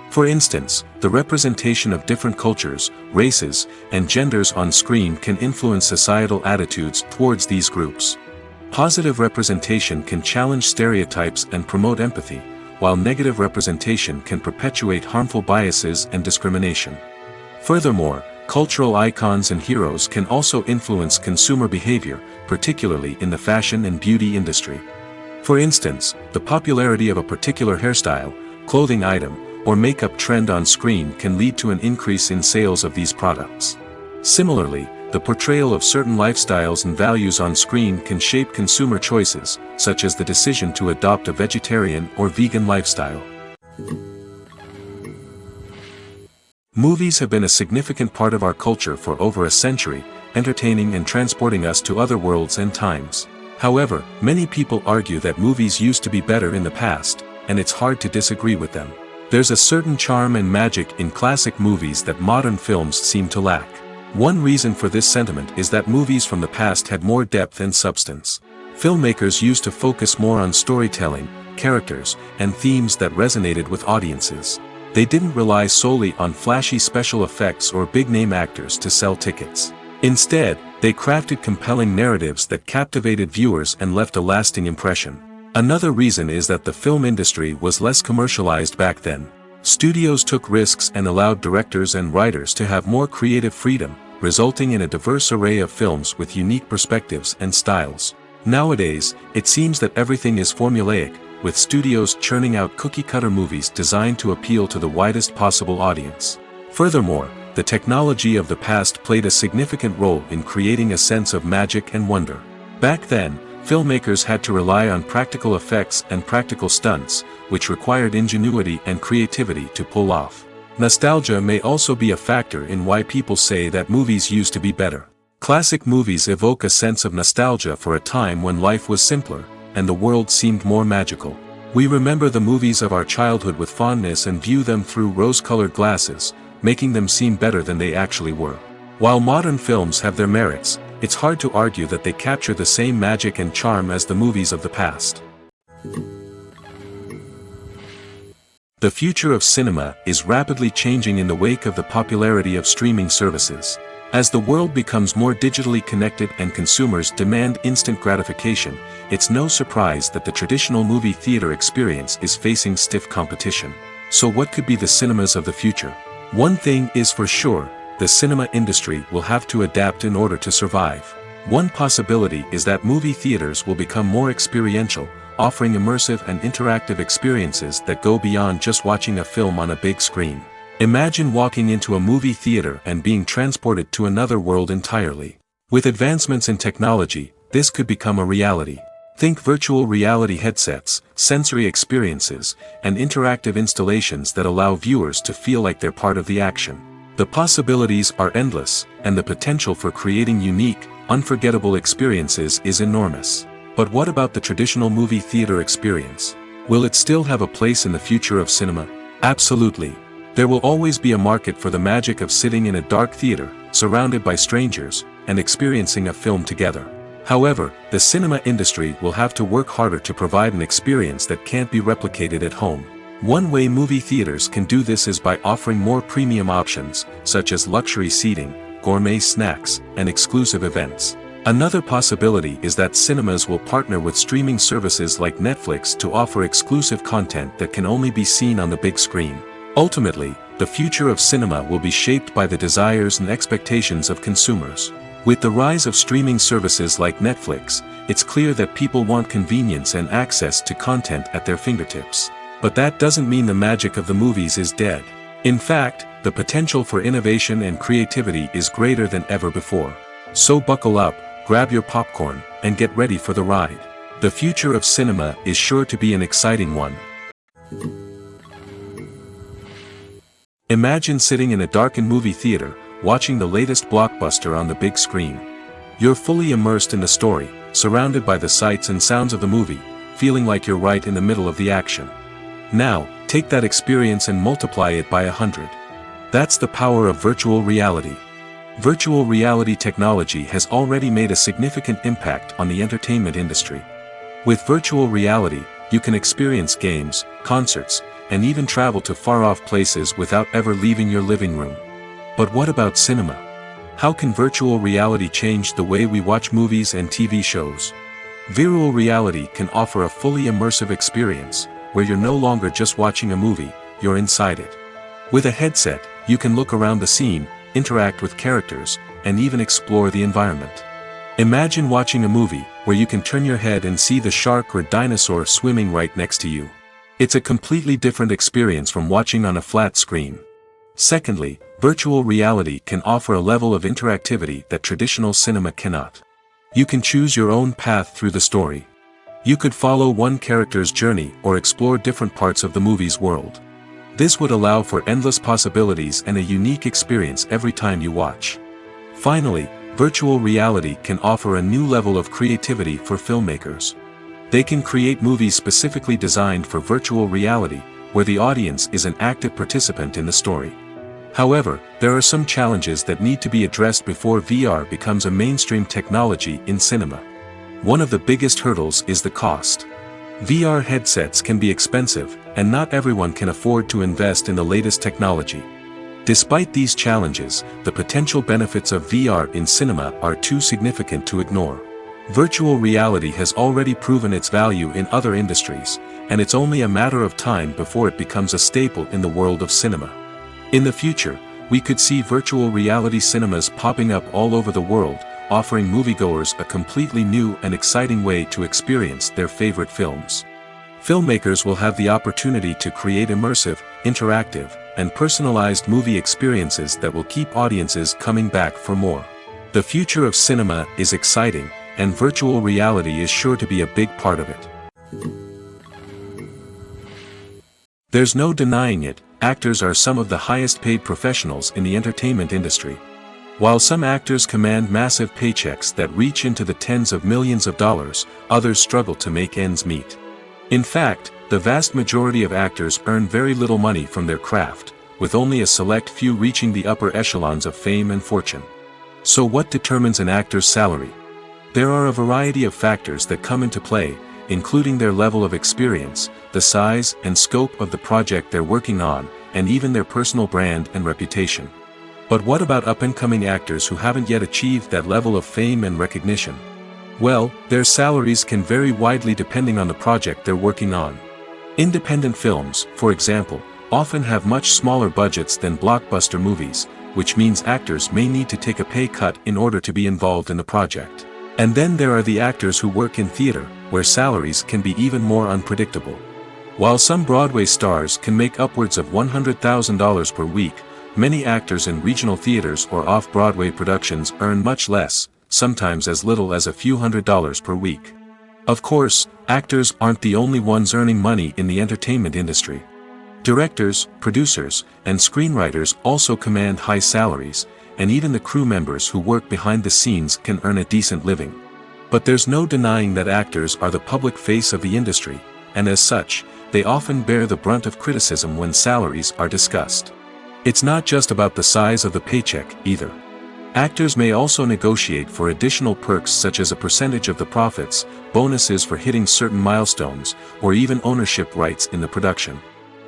A: For instance, the representation of different cultures, races, and genders on screen can influence societal attitudes towards these groups. Positive representation can challenge stereotypes and promote empathy, while negative representation can perpetuate harmful biases and discrimination. Furthermore, cultural icons and heroes can also influence consumer behavior, particularly in the fashion and beauty industry. For instance, the popularity of a particular hairstyle, clothing item, or makeup trend on screen can lead to an increase in sales of these products. Similarly, the portrayal of certain lifestyles and values on screen can shape consumer choices, such as the decision to adopt a vegetarian or vegan lifestyle. Movies have been a significant part of our culture for over a century, entertaining and transporting us to other worlds and times. However, many people argue that movies used to be better in the past, and it's hard to disagree with them. There's a certain charm and magic in classic movies that modern films seem to lack. One reason for this sentiment is that movies from the past had more depth and substance. Filmmakers used to focus more on storytelling, characters, and themes that resonated with audiences. They didn't rely solely on flashy special effects or big-name actors to sell tickets. Instead, they crafted compelling narratives that captivated viewers and left a lasting impression. Another reason is that the film industry was less commercialized back then. Studios took risks and allowed directors and writers to have more creative freedom, resulting in a diverse array of films with unique perspectives and styles. Nowadays, it seems that everything is formulaic, with studios churning out cookie-cutter movies designed to appeal to the widest possible audience. Furthermore, the technology of the past played a significant role in creating a sense of magic and wonder. Back then, filmmakers had to rely on practical effects and practical stunts, which required ingenuity and creativity to pull off. Nostalgia may also be a factor in why people say that movies used to be better. Classic movies evoke a sense of nostalgia for a time when life was simpler, and the world seemed more magical. We remember the movies of our childhood with fondness and view them through rose-colored glasses, making them seem better than they actually were. While modern films have their merits, it's hard to argue that they capture the same magic and charm as the movies of the past. The future of cinema is rapidly changing in the wake of the popularity of streaming services. As the world becomes more digitally connected and consumers demand instant gratification, it's no surprise that the traditional movie theater experience is facing stiff competition. So what could be the cinemas of the future? One thing is for sure, the cinema industry will have to adapt in order to survive. One possibility is that movie theaters will become more experiential, offering immersive and interactive experiences that go beyond just watching a film on a big screen. Imagine walking into a movie theater and being transported to another world entirely. With advancements in technology, this could become a reality. Think virtual reality headsets, sensory experiences, and interactive installations that allow viewers to feel like they're part of the action. The possibilities are endless, and the potential for creating unique, unforgettable experiences is enormous. But what about the traditional movie theater experience? Will it still have a place in the future of cinema? Absolutely. There will always be a market for the magic of sitting in a dark theater, surrounded by strangers, and experiencing a film together. However, the cinema industry will have to work harder to provide an experience that can't be replicated at home. One way movie theaters can do this is by offering more premium options, such as luxury seating, gourmet snacks, and exclusive events. Another possibility is that cinemas will partner with streaming services like Netflix to offer exclusive content that can only be seen on the big screen. Ultimately, the future of cinema will be shaped by the desires and expectations of consumers. With the rise of streaming services like Netflix, it's clear that people want convenience and access to content at their fingertips. But that doesn't mean the magic of the movies is dead. In fact, the potential for innovation and creativity is greater than ever before. So buckle up, grab your popcorn, and get ready for the ride. The future of cinema is sure to be an exciting one. Imagine sitting in a darkened movie theater, watching the latest blockbuster on the big screen. You're fully immersed in the story, surrounded by the sights and sounds of the movie, feeling like you're right in the middle of the action. Now, take that experience and multiply it by 100. That's the power of virtual reality. Virtual reality technology has already made a significant impact on the entertainment industry. With virtual reality, you can experience games, concerts, and even travel to far-off places without ever leaving your living room. But what about cinema? How can virtual reality change the way we watch movies and TV shows? Virtual reality can offer a fully immersive experience, where you're no longer just watching a movie, you're inside it. With a headset, you can look around the scene, interact with characters, and even explore the environment. Imagine watching a movie where you can turn your head and see the shark or dinosaur swimming right next to you. It's a completely different experience from watching on a flat screen. Secondly, virtual reality can offer a level of interactivity that traditional cinema cannot. You can choose your own path through the story. You could follow one character's journey or explore different parts of the movie's world. This would allow for endless possibilities and a unique experience every time you watch. Finally, virtual reality can offer a new level of creativity for filmmakers. They can create movies specifically designed for virtual reality, where the audience is an active participant in the story. However, there are some challenges that need to be addressed before VR becomes a mainstream technology in cinema. One of the biggest hurdles is the cost. VR headsets can be expensive, and not everyone can afford to invest in the latest technology. Despite these challenges, the potential benefits of VR in cinema are too significant to ignore. Virtual reality has already proven its value in other industries, and it's only a matter of time before it becomes a staple in the world of cinema. In the future, we could see virtual reality cinemas popping up all over the world, offering moviegoers a completely new and exciting way to experience their favorite films. Filmmakers will have the opportunity to create immersive, interactive, and personalized movie experiences that will keep audiences coming back for more. The future of cinema is exciting, and virtual reality is sure to be a big part of it. There's no denying it, actors are some of the highest paid professionals in the entertainment industry. While some actors command massive paychecks that reach into the tens of millions of dollars, others struggle to make ends meet. In fact, the vast majority of actors earn very little money from their craft, with only a select few reaching the upper echelons of fame and fortune. So what determines an actor's salary? There are a variety of factors that come into play, including their level of experience, the size and scope of the project they're working on, and even their personal brand and reputation. But what about up-and-coming actors who haven't yet achieved that level of fame and recognition? Well, their salaries can vary widely depending on the project they're working on. Independent films, for example, often have much smaller budgets than blockbuster movies, which means actors may need to take a pay cut in order to be involved in the project. And then there are the actors who work in theater, where salaries can be even more unpredictable. While some Broadway stars can make upwards of $100,000 per week, many actors in regional theaters or off-Broadway productions earn much less, sometimes as little as a few $100s per week. Of course, actors aren't the only ones earning money in the entertainment industry. Directors, producers, and screenwriters also command high salaries, and even the crew members who work behind the scenes can earn a decent living. But there's no denying that actors are the public face of the industry, and as such, they often bear the brunt of criticism when salaries are discussed. It's not just about the size of the paycheck, either. Actors may also negotiate for additional perks such as a percentage of the profits, bonuses for hitting certain milestones, or even ownership rights in the production.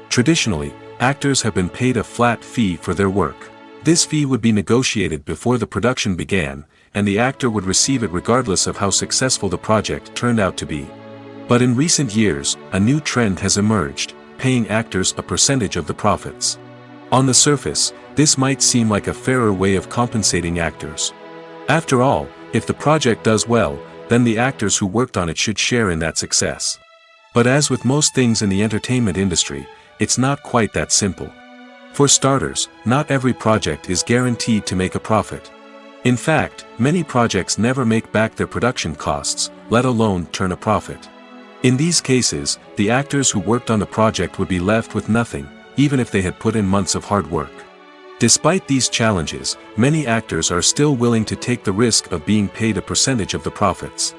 A: Traditionally, actors have been paid a flat fee for their work. This fee would be negotiated before the production began, and the actor would receive it regardless of how successful the project turned out to be. But in recent years, a new trend has emerged, paying actors a percentage of the profits. On the surface, this might seem like a fairer way of compensating actors. After all, if the project does well, then the actors who worked on it should share in that success. But as with most things in the entertainment industry, it's not quite that simple. For starters, not every project is guaranteed to make a profit. In fact, many projects never make back their production costs, let alone turn a profit. In these cases, the actors who worked on the project would be left with nothing, even if they had put in months of hard work. Despite these challenges, many actors are still willing to take the risk of being paid a percentage of the profits.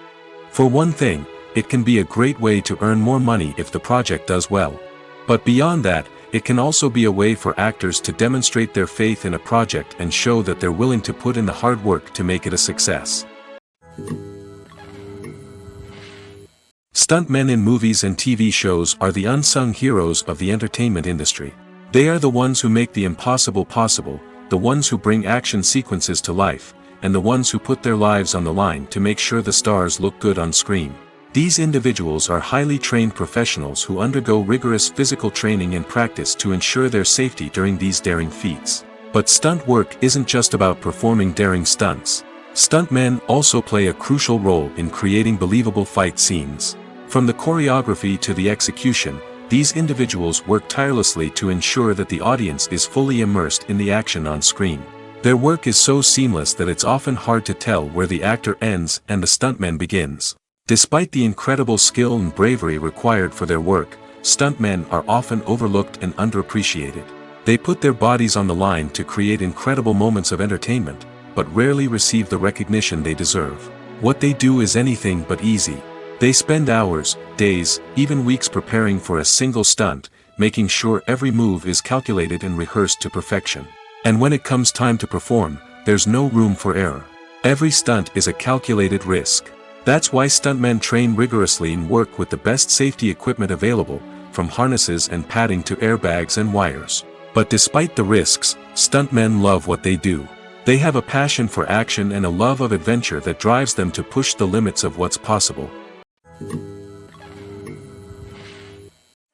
A: For one thing, it can be a great way to earn more money if the project does well. But beyond that, it can also be a way for actors to demonstrate their faith in a project and show that they're willing to put in the hard work to make it a success. Stuntmen in movies and TV shows are the unsung heroes of the entertainment industry. They are the ones who make the impossible possible, the ones who bring action sequences to life, and the ones who put their lives on the line to make sure the stars look good on screen. These individuals are highly trained professionals who undergo rigorous physical training and practice to ensure their safety during these daring feats. But stunt work isn't just about performing daring stunts. Stuntmen also play a crucial role in creating believable fight scenes. From the choreography to the execution, these individuals work tirelessly to ensure that the audience is fully immersed in the action on screen. Their work is so seamless that it's often hard to tell where the actor ends and the stuntman begins. Despite the incredible skill and bravery required for their work, stuntmen are often overlooked and underappreciated. They put their bodies on the line to create incredible moments of entertainment, but rarely receive the recognition they deserve. What they do is anything but easy. They spend hours, days, even weeks preparing for a single stunt, making sure every move is calculated and rehearsed to perfection. And when it comes time to perform, there's no room for error. Every stunt is a calculated risk. That's why stuntmen train rigorously and work with the best safety equipment available, from harnesses and padding to airbags and wires. But despite the risks, stuntmen love what they do. They have a passion for action and a love of adventure that drives them to push the limits of what's possible.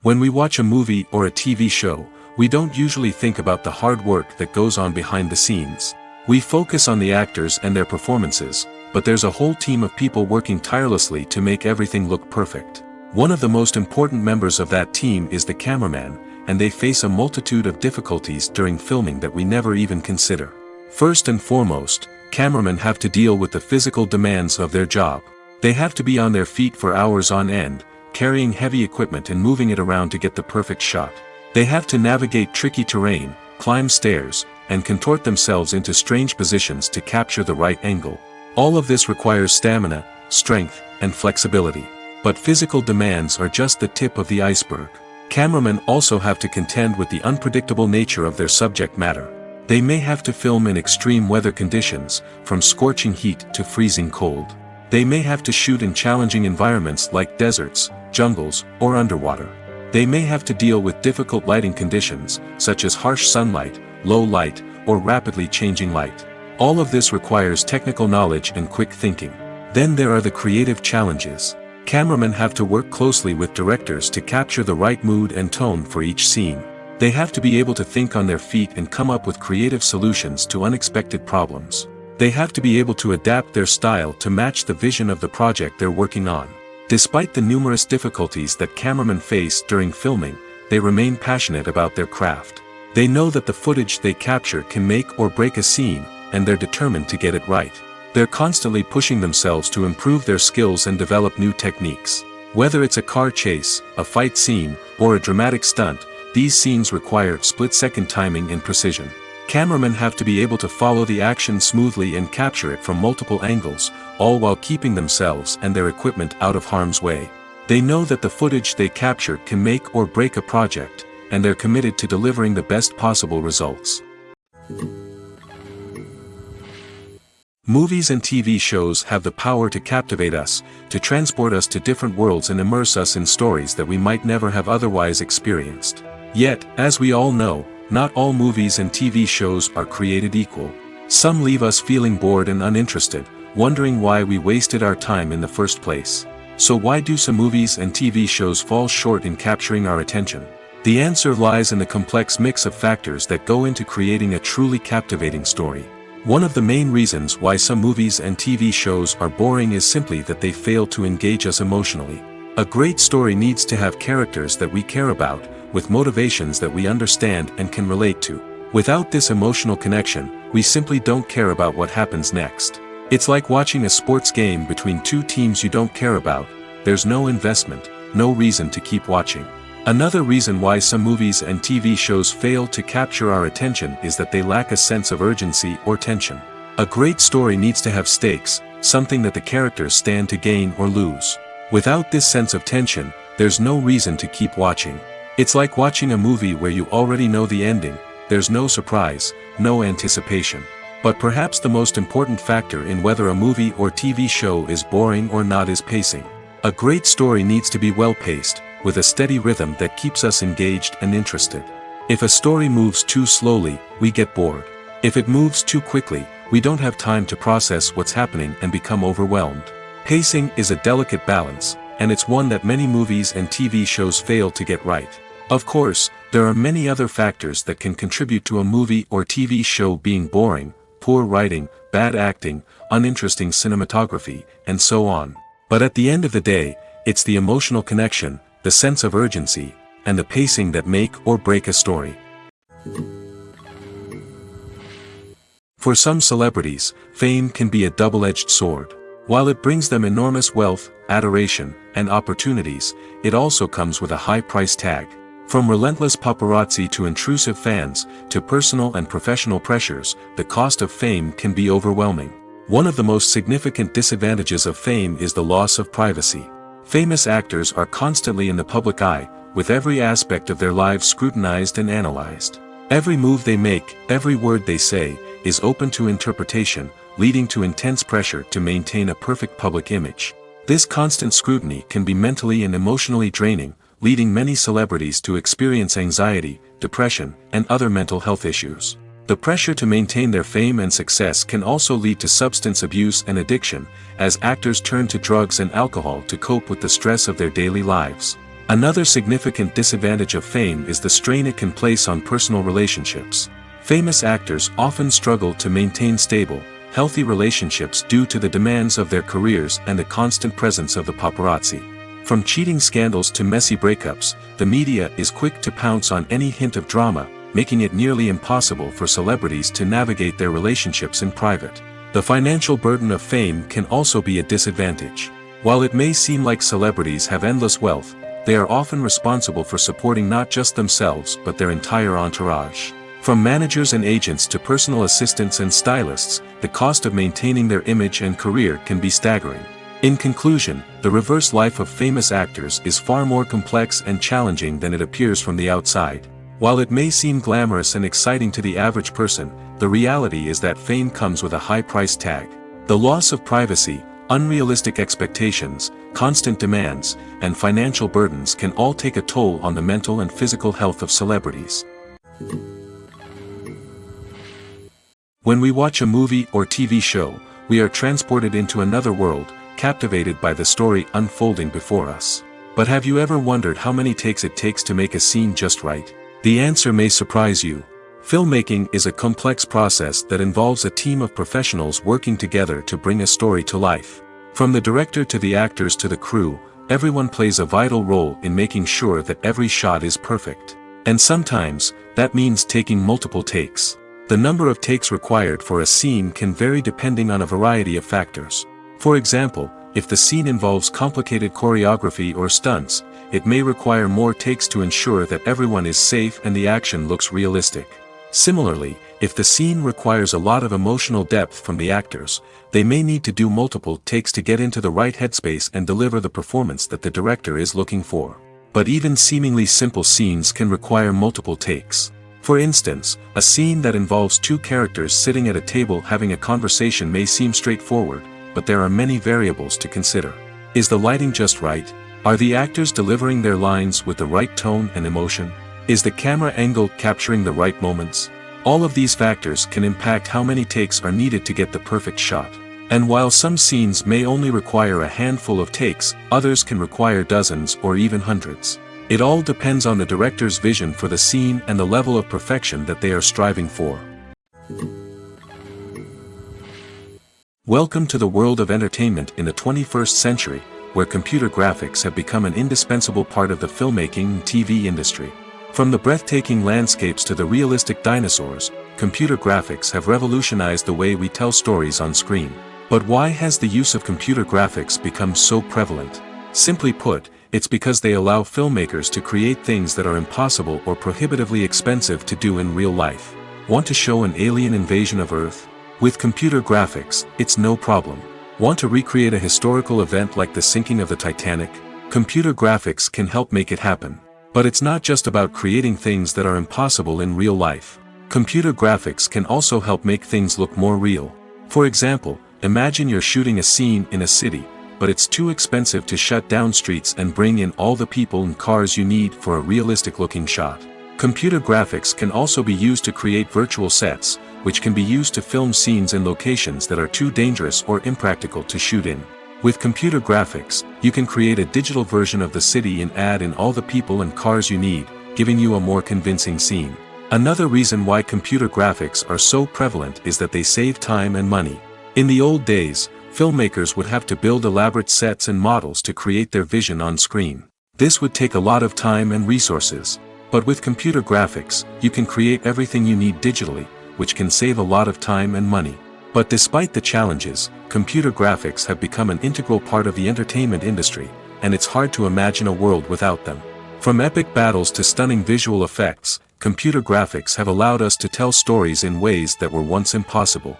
A: When we watch a movie or a TV show, we don't usually think about the hard work that goes on behind the scenes. We focus on the actors and their performances, but there's a whole team of people working tirelessly to make everything look perfect. One of the most important members of that team is the cameraman, and they face a multitude of difficulties during filming that we never even consider. First and foremost, cameramen have to deal with the physical demands of their job. They have to be on their feet for hours on end, carrying heavy equipment and moving it around to get the perfect shot. They have to navigate tricky terrain, climb stairs, and contort themselves into strange positions to capture the right angle. All of this requires stamina, strength, and flexibility. But physical demands are just the tip of the iceberg. Cameramen also have to contend with the unpredictable nature of their subject matter. They may have to film in extreme weather conditions, from scorching heat to freezing cold. They may have to shoot in challenging environments like deserts, jungles, or underwater. They may have to deal with difficult lighting conditions, such as harsh sunlight, low light, or rapidly changing light. All of this requires technical knowledge and quick thinking. Then there are the creative challenges. Cameramen have to work closely with directors to capture the right mood and tone for each scene. They have to be able to think on their feet and come up with creative solutions to unexpected problems. They have to be able to adapt their style to match the vision of the project they're working on. Despite the numerous difficulties that cameramen face during filming, they remain passionate about their craft. They know that the footage they capture can make or break a scene, and they're determined to get it right. They're constantly pushing themselves to improve their skills and develop new techniques. Whether it's a car chase, a fight scene, or a dramatic stunt, these scenes require split-second timing and precision. Cameramen have to be able to follow the action smoothly and capture it from multiple angles, all while keeping themselves and their equipment out of harm's way. They know that the footage they capture can make or break a project, and they're committed to delivering the best possible results. Movies and TV shows have the power to captivate us, to transport us to different worlds and immerse us in stories that we might never have otherwise experienced. Yet, as we all know, not all movies and TV shows are created equal. Some leave us feeling bored and uninterested, wondering why we wasted our time in the first place. So why do some movies and TV shows fall short in capturing our attention? The answer lies in the complex mix of factors that go into creating a truly captivating story. One of the main reasons why some movies and TV shows are boring is simply that they fail to engage us emotionally. A great story needs to have characters that we care about, with motivations that we understand and can relate to. Without this emotional connection, we simply don't care about what happens next. It's like watching a sports game between two teams you don't care about. There's no investment, no reason to keep watching. Another reason why some movies and TV shows fail to capture our attention is that they lack a sense of urgency or tension. A great story needs to have stakes, something that the characters stand to gain or lose. Without this sense of tension, there's no reason to keep watching. It's like watching a movie where you already know the ending. There's no surprise, no anticipation. But perhaps the most important factor in whether a movie or TV show is boring or not is pacing. A great story needs to be well-paced, with a steady rhythm that keeps us engaged and interested. If a story moves too slowly, we get bored. If it moves too quickly, we don't have time to process what's happening and become overwhelmed. Pacing is a delicate balance, and it's one that many movies and TV shows fail to get right. Of course, there are many other factors that can contribute to a movie or TV show being boring: poor writing, bad acting, uninteresting cinematography, and so on. But at the end of the day, it's the emotional connection, the sense of urgency, and the pacing that make or break a story. For some celebrities, fame can be a double-edged sword. While it brings them enormous wealth, adoration, and opportunities, it also comes with a high price tag. From relentless paparazzi to intrusive fans, to personal and professional pressures, the cost of fame can be overwhelming. One of the most significant disadvantages of fame is the loss of privacy. Famous actors are constantly in the public eye, with every aspect of their lives scrutinized and analyzed. Every move they make, every word they say, is open to interpretation, leading to intense pressure to maintain a perfect public image. This constant scrutiny can be mentally and emotionally draining, leading many celebrities to experience anxiety, depression, and other mental health issues. The pressure to maintain their fame and success can also lead to substance abuse and addiction, as actors turn to drugs and alcohol to cope with the stress of their daily lives. Another significant disadvantage of fame is the strain it can place on personal relationships. Famous actors often struggle to maintain stable, healthy relationships due to the demands of their careers and the constant presence of the paparazzi. From cheating scandals to messy breakups, the media is quick to pounce on any hint of drama, making it nearly impossible for celebrities to navigate their relationships in private. The financial burden of fame can also be a disadvantage. While it may seem like celebrities have endless wealth, they are often responsible for supporting not just themselves but their entire entourage. From managers and agents to personal assistants and stylists, the cost of maintaining their image and career can be staggering. In conclusion, the reverse life of famous actors is far more complex and challenging than it appears from the outside. While it may seem glamorous and exciting to the average person, the reality is that fame comes with a high price tag. The loss of privacy, unrealistic expectations, constant demands, and financial burdens can all take a toll on the mental and physical health of celebrities. When we watch a movie or TV show, we are transported into another world, captivated by the story unfolding before us. But have you ever wondered how many takes it takes to make a scene just right? The answer may surprise you. Filmmaking is a complex process that involves a team of professionals working together to bring a story to life. From the director to the actors to the crew, everyone plays a vital role in making sure that every shot is perfect. And sometimes, that means taking multiple takes. The number of takes required for a scene can vary depending on a variety of factors. For example, if the scene involves complicated choreography or stunts, it may require more takes to ensure that everyone is safe and the action looks realistic. Similarly, if the scene requires a lot of emotional depth from the actors, they may need to do multiple takes to get into the right headspace and deliver the performance that the director is looking for. But even seemingly simple scenes can require multiple takes. For instance, a scene that involves two characters sitting at a table having a conversation may seem straightforward, but there are many variables to consider. Is the lighting just right? Are the actors delivering their lines with the right tone and emotion? Is the camera angle capturing the right moments? All of these factors can impact how many takes are needed to get the perfect shot. And while some scenes may only require a handful of takes, others can require dozens or even hundreds. It all depends on the director's vision for the scene and the level of perfection that they are striving for. Welcome to the world of entertainment in the 21st century, where computer graphics have become an indispensable part of the filmmaking and TV industry. From the breathtaking landscapes to the realistic dinosaurs, computer graphics have revolutionized the way we tell stories on screen. But why has the use of computer graphics become so prevalent? Simply put, it's because they allow filmmakers to create things that are impossible or prohibitively expensive to do in real life. Want to show an alien invasion of Earth? With computer graphics, it's no problem. Want to recreate a historical event like the sinking of the Titanic? Computer graphics can help make it happen. But it's not just about creating things that are impossible in real life. Computer graphics can also help make things look more real. For example, imagine you're shooting a scene in a city, but it's too expensive to shut down streets and bring in all the people and cars you need for a realistic-looking shot. Computer graphics can also be used to create virtual sets, which can be used to film scenes in locations that are too dangerous or impractical to shoot in. With computer graphics, you can create a digital version of the city and add in all the people and cars you need, giving you a more convincing scene. Another reason why computer graphics are so prevalent is that they save time and money. In the old days, filmmakers would have to build elaborate sets and models to create their vision on screen. This would take a lot of time and resources. But with computer graphics, you can create everything you need digitally, which can save a lot of time and money. But despite the challenges, computer graphics have become an integral part of the entertainment industry, and it's hard to imagine a world without them. From epic battles to stunning visual effects, computer graphics have allowed us to tell stories in ways that were once impossible.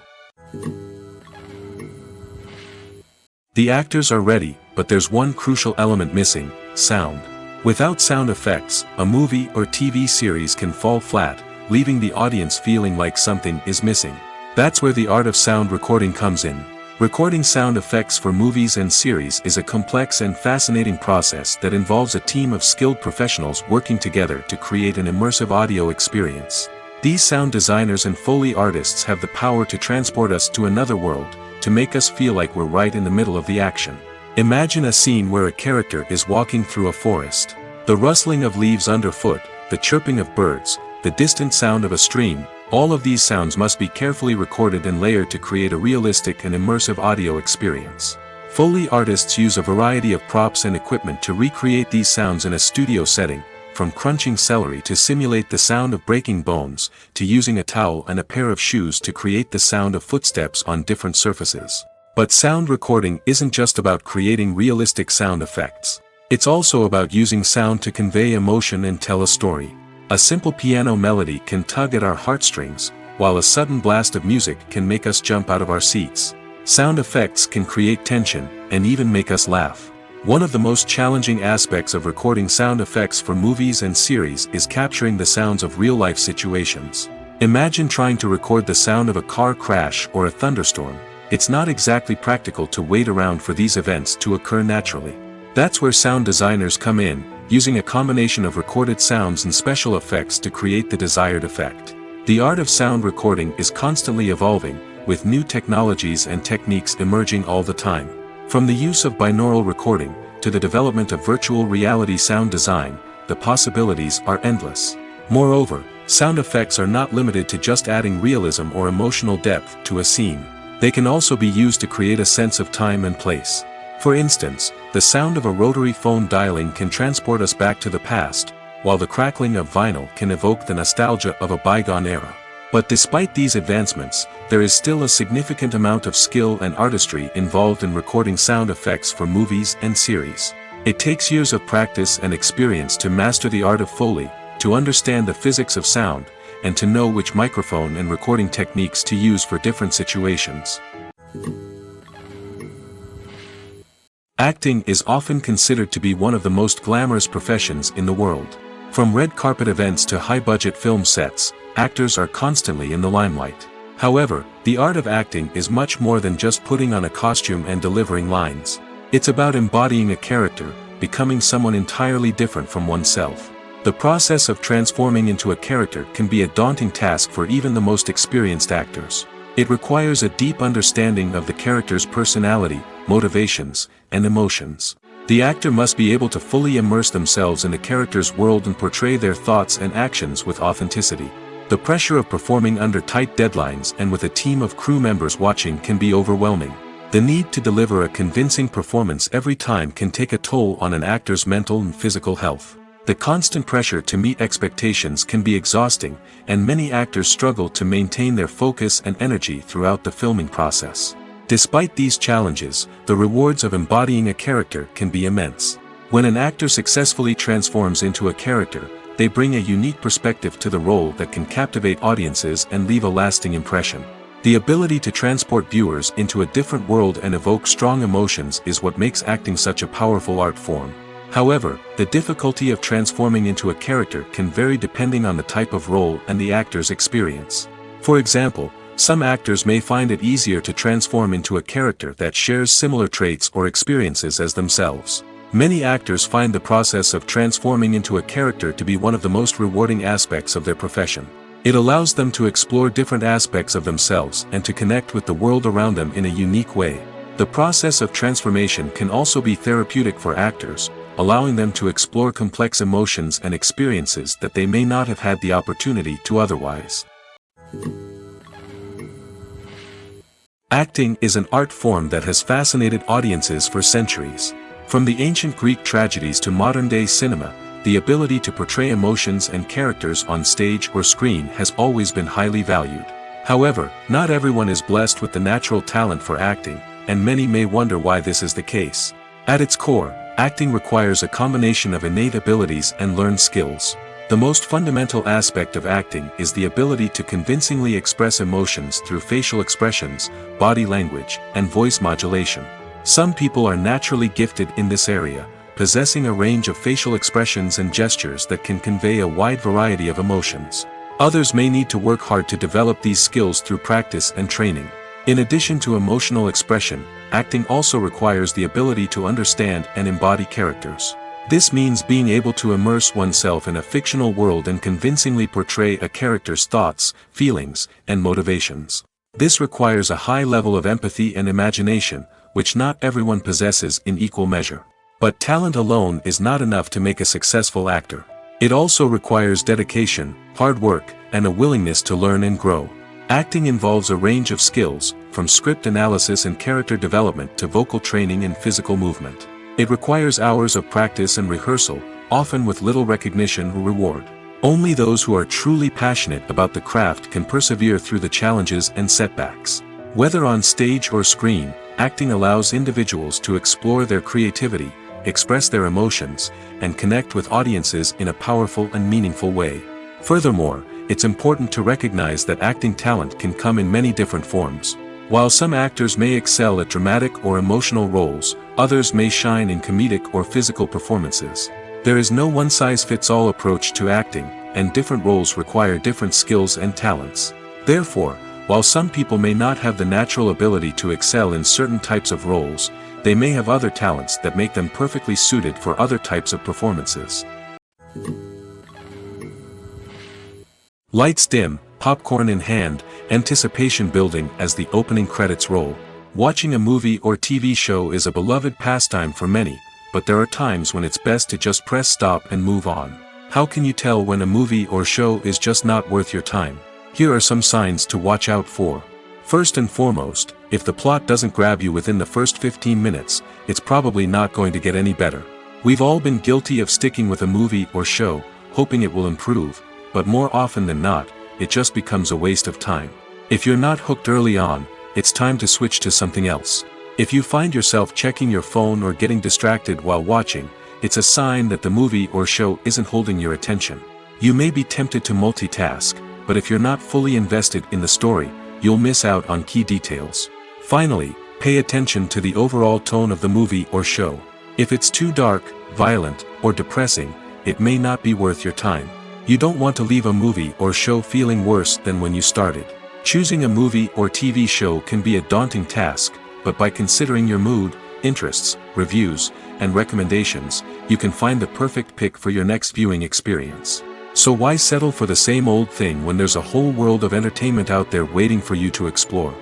A: The actors are ready, but there's one crucial element missing: sound. Without sound effects, a movie or TV series can fall flat, leaving the audience feeling like something is missing. That's where the art of sound recording comes in. Recording sound effects for movies and series is a complex and fascinating process that involves a team of skilled professionals working together to create an immersive audio experience. These sound designers and Foley artists have the power to transport us to another world, to make us feel like we're right in the middle of the action. Imagine a scene where a character is walking through a forest. The rustling of leaves underfoot, the chirping of birds, the distant sound of a stream, all of these sounds must be carefully recorded and layered to create a realistic and immersive audio experience. Foley artists use a variety of props and equipment to recreate these sounds in a studio setting, from crunching celery to simulate the sound of breaking bones, to using a towel and a pair of shoes to create the sound of footsteps on different surfaces. But sound recording isn't just about creating realistic sound effects. It's also about using sound to convey emotion and tell a story. A simple piano melody can tug at our heartstrings, while a sudden blast of music can make us jump out of our seats. Sound effects can create tension, and even make us laugh. One of the most challenging aspects of recording sound effects for movies and series is capturing the sounds of real-life situations. Imagine trying to record the sound of a car crash or a thunderstorm. It's not exactly practical to wait around for these events to occur naturally. That's where sound designers come in, using a combination of recorded sounds and special effects to create the desired effect. The art of sound recording is constantly evolving, with new technologies and techniques emerging all the time. From the use of binaural recording, to the development of virtual reality sound design, the possibilities are endless. Moreover, sound effects are not limited to just adding realism or emotional depth to a scene. They can also be used to create a sense of time and place. For instance, the sound of a rotary phone dialing can transport us back to the past, while the crackling of vinyl can evoke the nostalgia of a bygone era. But despite these advancements, there is still a significant amount of skill and artistry involved in recording sound effects for movies and series. It takes years of practice and experience to master the art of Foley, to understand the physics of sound, and to know which microphone and recording techniques to use for different situations. Acting is often considered to be one of the most glamorous professions in the world. From red carpet events to high-budget film sets, actors are constantly in the limelight. However, the art of acting is much more than just putting on a costume and delivering lines. It's about embodying a character, becoming someone entirely different from oneself. The process of transforming into a character can be a daunting task for even the most experienced actors. It requires a deep understanding of the character's personality, motivations, and emotions. The actor must be able to fully immerse themselves in the character's world and portray their thoughts and actions with authenticity. The pressure of performing under tight deadlines and with a team of crew members watching can be overwhelming. The need to deliver a convincing performance every time can take a toll on an actor's mental and physical health. The constant pressure to meet expectations can be exhausting, and many actors struggle to maintain their focus and energy throughout the filming process. Despite these challenges, the rewards of embodying a character can be immense. When an actor successfully transforms into a character, they bring a unique perspective to the role that can captivate audiences and leave a lasting impression. The ability to transport viewers into a different world and evoke strong emotions is what makes acting such a powerful art form. However, the difficulty of transforming into a character can vary depending on the type of role and the actor's experience. For example, some actors may find it easier to transform into a character that shares similar traits or experiences as themselves. Many actors find the process of transforming into a character to be one of the most rewarding aspects of their profession. It allows them to explore different aspects of themselves and to connect with the world around them in a unique way. The process of transformation can also be therapeutic for actors, allowing them to explore complex emotions and experiences that they may not have had the opportunity to otherwise. Acting is an art form that has fascinated audiences for centuries. From the ancient Greek tragedies to modern-day cinema, the ability to portray emotions and characters on stage or screen has always been highly valued. However, not everyone is blessed with the natural talent for acting, and many may wonder why this is the case. At its core, acting requires a combination of innate abilities and learned skills. The most fundamental aspect of acting is the ability to convincingly express emotions through facial expressions, body language, and voice modulation. Some people are naturally gifted in this area, possessing a range of facial expressions and gestures that can convey a wide variety of emotions. Others may need to work hard to develop these skills through practice and training. In addition to emotional expression, acting also requires the ability to understand and embody characters. This means being able to immerse oneself in a fictional world and convincingly portray a character's thoughts, feelings, and motivations. This requires a high level of empathy and imagination, which not everyone possesses in equal measure. But talent alone is not enough to make a successful actor. It also requires dedication, hard work, and a willingness to learn and grow. Acting involves a range of skills, from script analysis and character development to vocal training and physical movement. It requires hours of practice and rehearsal, often with little recognition or reward. Only those who are truly passionate about the craft can persevere through the challenges and setbacks. Whether on stage or screen, acting allows individuals to explore their creativity, express their emotions, and connect with audiences in a powerful and meaningful way. Furthermore, it's important to recognize that acting talent can come in many different forms. While some actors may excel at dramatic or emotional roles, others may shine in comedic or physical performances. There is no one-size-fits-all approach to acting, and different roles require different skills and talents. Therefore, while some people may not have the natural ability to excel in certain types of roles, they may have other talents that make them perfectly suited for other types of performances. Lights dim, popcorn in hand, anticipation building as the opening credits roll. Watching a movie or TV show is a beloved pastime for many, but there are times when it's best to just press stop and move on. How can you tell when a movie or show is just not worth your time? Here are some signs to watch out for. First and foremost, if the plot doesn't grab you within the first 15 minutes, it's probably not going to get any better. We've all been guilty of sticking with a movie or show, hoping it will improve, but more often than not, it just becomes a waste of time. If you're not hooked early on, it's time to switch to something else. If you find yourself checking your phone or getting distracted while watching, it's a sign that the movie or show isn't holding your attention. You may be tempted to multitask, but if you're not fully invested in the story, you'll miss out on key details. Finally, pay attention to the overall tone of the movie or show. If it's too dark, violent, or depressing, it may not be worth your time. You don't want to leave a movie or show feeling worse than when you started. Choosing a movie or TV show can be a daunting task, but by considering your mood, interests, reviews, and recommendations, you can find the perfect pick for your next viewing experience. So why settle for the same old thing when there's a whole world of entertainment out there waiting for you to explore?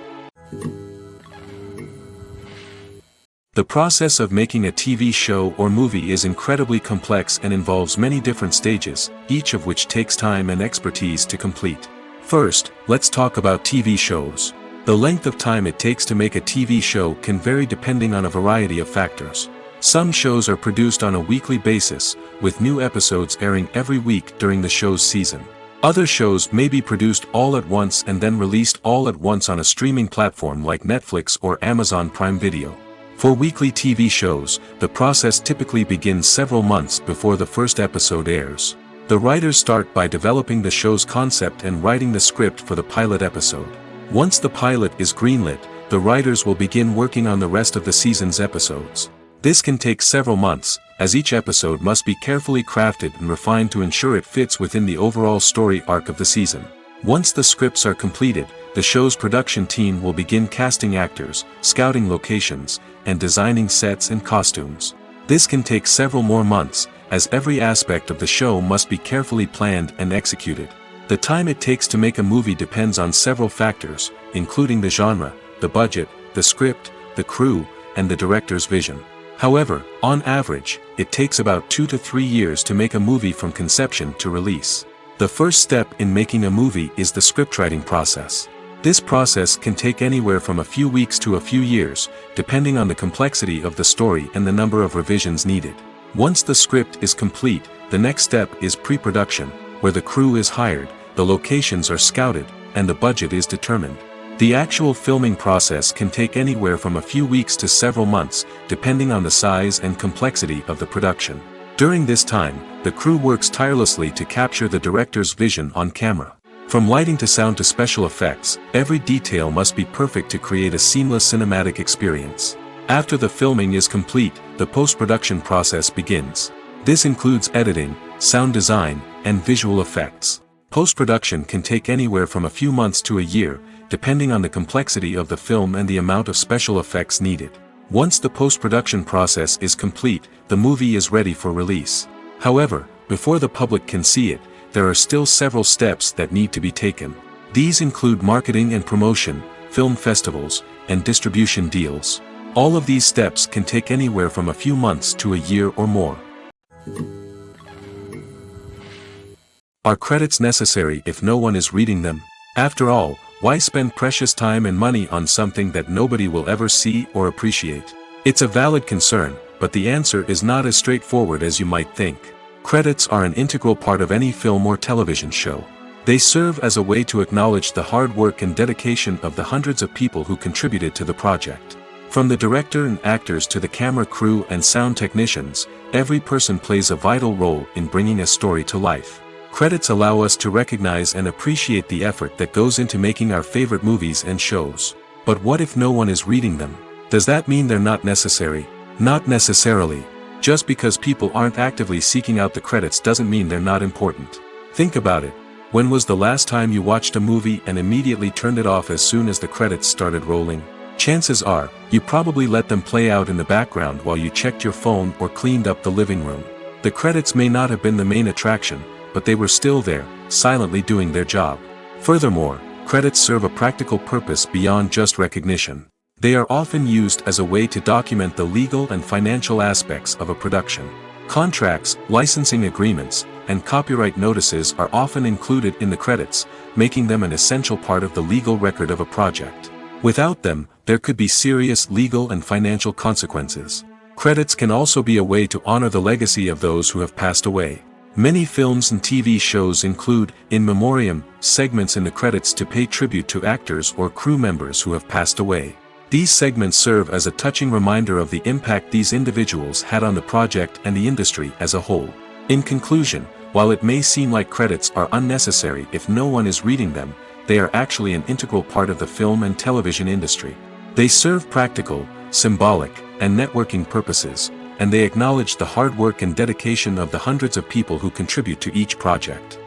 A: The process of making a TV show or movie is incredibly complex and involves many different stages, each of which takes time and expertise to complete. First, let's talk about TV shows. The length of time it takes to make a TV show can vary depending on a variety of factors. Some shows are produced on a weekly basis, with new episodes airing every week during the show's season. Other shows may be produced all at once and then released all at once on a streaming platform like Netflix or Amazon Prime Video. For weekly TV shows, the process typically begins several months before the first episode airs. The writers start by developing the show's concept and writing the script for the pilot episode. Once the pilot is greenlit, the writers will begin working on the rest of the season's episodes. This can take several months, as each episode must be carefully crafted and refined to ensure it fits within the overall story arc of the season. Once the scripts are completed, the show's production team will begin casting actors, scouting locations, and designing sets and costumes. This can take several more months, as every aspect of the show must be carefully planned and executed. The time it takes to make a movie depends on several factors, including the genre, the budget, the script, the crew, and the director's vision. However, on average, it takes about 2 to 3 years to make a movie from conception to release. The first step in making a movie is the scriptwriting process. This process can take anywhere from a few weeks to a few years, depending on the complexity of the story and the number of revisions needed. Once the script is complete, the next step is pre-production, where the crew is hired, the locations are scouted, and the budget is determined. The actual filming process can take anywhere from a few weeks to several months, depending on the size and complexity of the production. During this time, the crew works tirelessly to capture the director's vision on camera. From lighting to sound to special effects, every detail must be perfect to create a seamless cinematic experience. After the filming is complete, the post-production process begins. This includes editing, sound design, and visual effects. Post-production can take anywhere from a few months to a year, depending on the complexity of the film and the amount of special effects needed. Once the post-production process is complete, the movie is ready for release. However, before the public can see it, there are still several steps that need to be taken. These include marketing and promotion, film festivals, and distribution deals. All of these steps can take anywhere from a few months to a year or more. Are credits necessary if no one is reading them? After all, why spend precious time and money on something that nobody will ever see or appreciate? It's a valid concern, but the answer is not as straightforward as you might think. Credits are an integral part of any film or television show. They serve as a way to acknowledge the hard work and dedication of the hundreds of people who contributed to the project. From the director and actors to the camera crew and sound technicians, every person plays a vital role in bringing a story to life. Credits allow us to recognize and appreciate the effort that goes into making our favorite movies and shows. But what if no one is reading them? Does that mean they're not necessary? Not necessarily. Just because people aren't actively seeking out the credits doesn't mean they're not important. Think about it. When was the last time you watched a movie and immediately turned it off as soon as the credits started rolling? Chances are, you probably let them play out in the background while you checked your phone or cleaned up the living room. The credits may not have been the main attraction, but they were still there, silently doing their job. Furthermore, credits serve a practical purpose beyond just recognition. They are often used as a way to document the legal and financial aspects of a production. Contracts, licensing agreements, and copyright notices are often included in the credits, making them an essential part of the legal record of a project. Without them, there could be serious legal and financial consequences. Credits can also be a way to honor the legacy of those who have passed away. Many films and TV shows include, in memoriam, segments in the credits to pay tribute to actors or crew members who have passed away. These segments serve as a touching reminder of the impact these individuals had on the project and the industry as a whole. In conclusion, while it may seem like credits are unnecessary if no one is reading them, they are actually an integral part of the film and television industry. They serve practical, symbolic, and networking purposes, and they acknowledge the hard work and dedication of the hundreds of people who contribute to each project.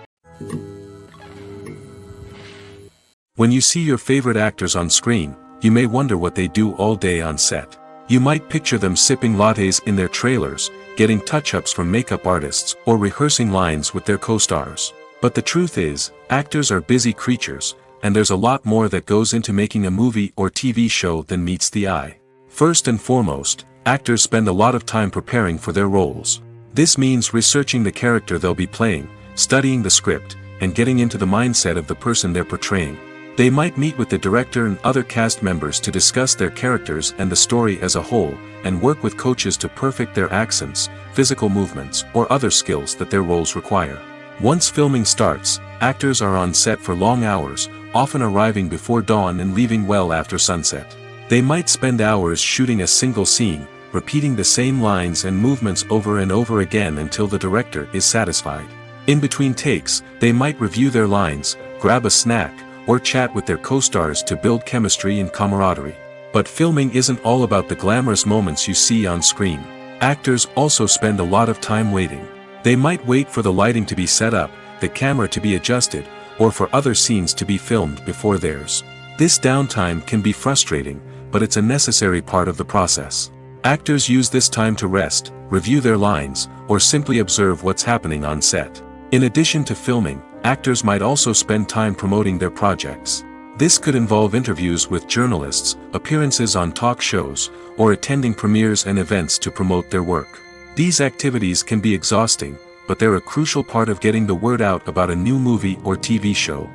A: When you see your favorite actors on screen, you may wonder what they do all day on set. You might picture them sipping lattes in their trailers, getting touch-ups from makeup artists, or rehearsing lines with their co-stars. But the truth is, actors are busy creatures, and there's a lot more that goes into making a movie or TV show than meets the eye. First and foremost, actors spend a lot of time preparing for their roles. This means researching the character they'll be playing, studying the script, and getting into the mindset of the person they're portraying. They might meet with the director and other cast members to discuss their characters and the story as a whole, and work with coaches to perfect their accents, physical movements, or other skills that their roles require. Once filming starts, actors are on set for long hours, often arriving before dawn and leaving well after sunset. They might spend hours shooting a single scene, repeating the same lines and movements over and over again until the director is satisfied. In between takes, they might review their lines, grab a snack, or chat with their co-stars to build chemistry and camaraderie. But filming isn't all about the glamorous moments you see on screen. Actors also spend a lot of time waiting. They might wait for the lighting to be set up, the camera to be adjusted, or for other scenes to be filmed before theirs. This downtime can be frustrating, but it's a necessary part of the process. Actors use this time to rest, review their lines, or simply observe what's happening on set. In addition to filming, actors might also spend time promoting their projects. This could involve interviews with journalists, appearances on talk shows, or attending premieres and events to promote their work. These activities can be exhausting, but they're a crucial part of getting the word out about a new movie or TV show.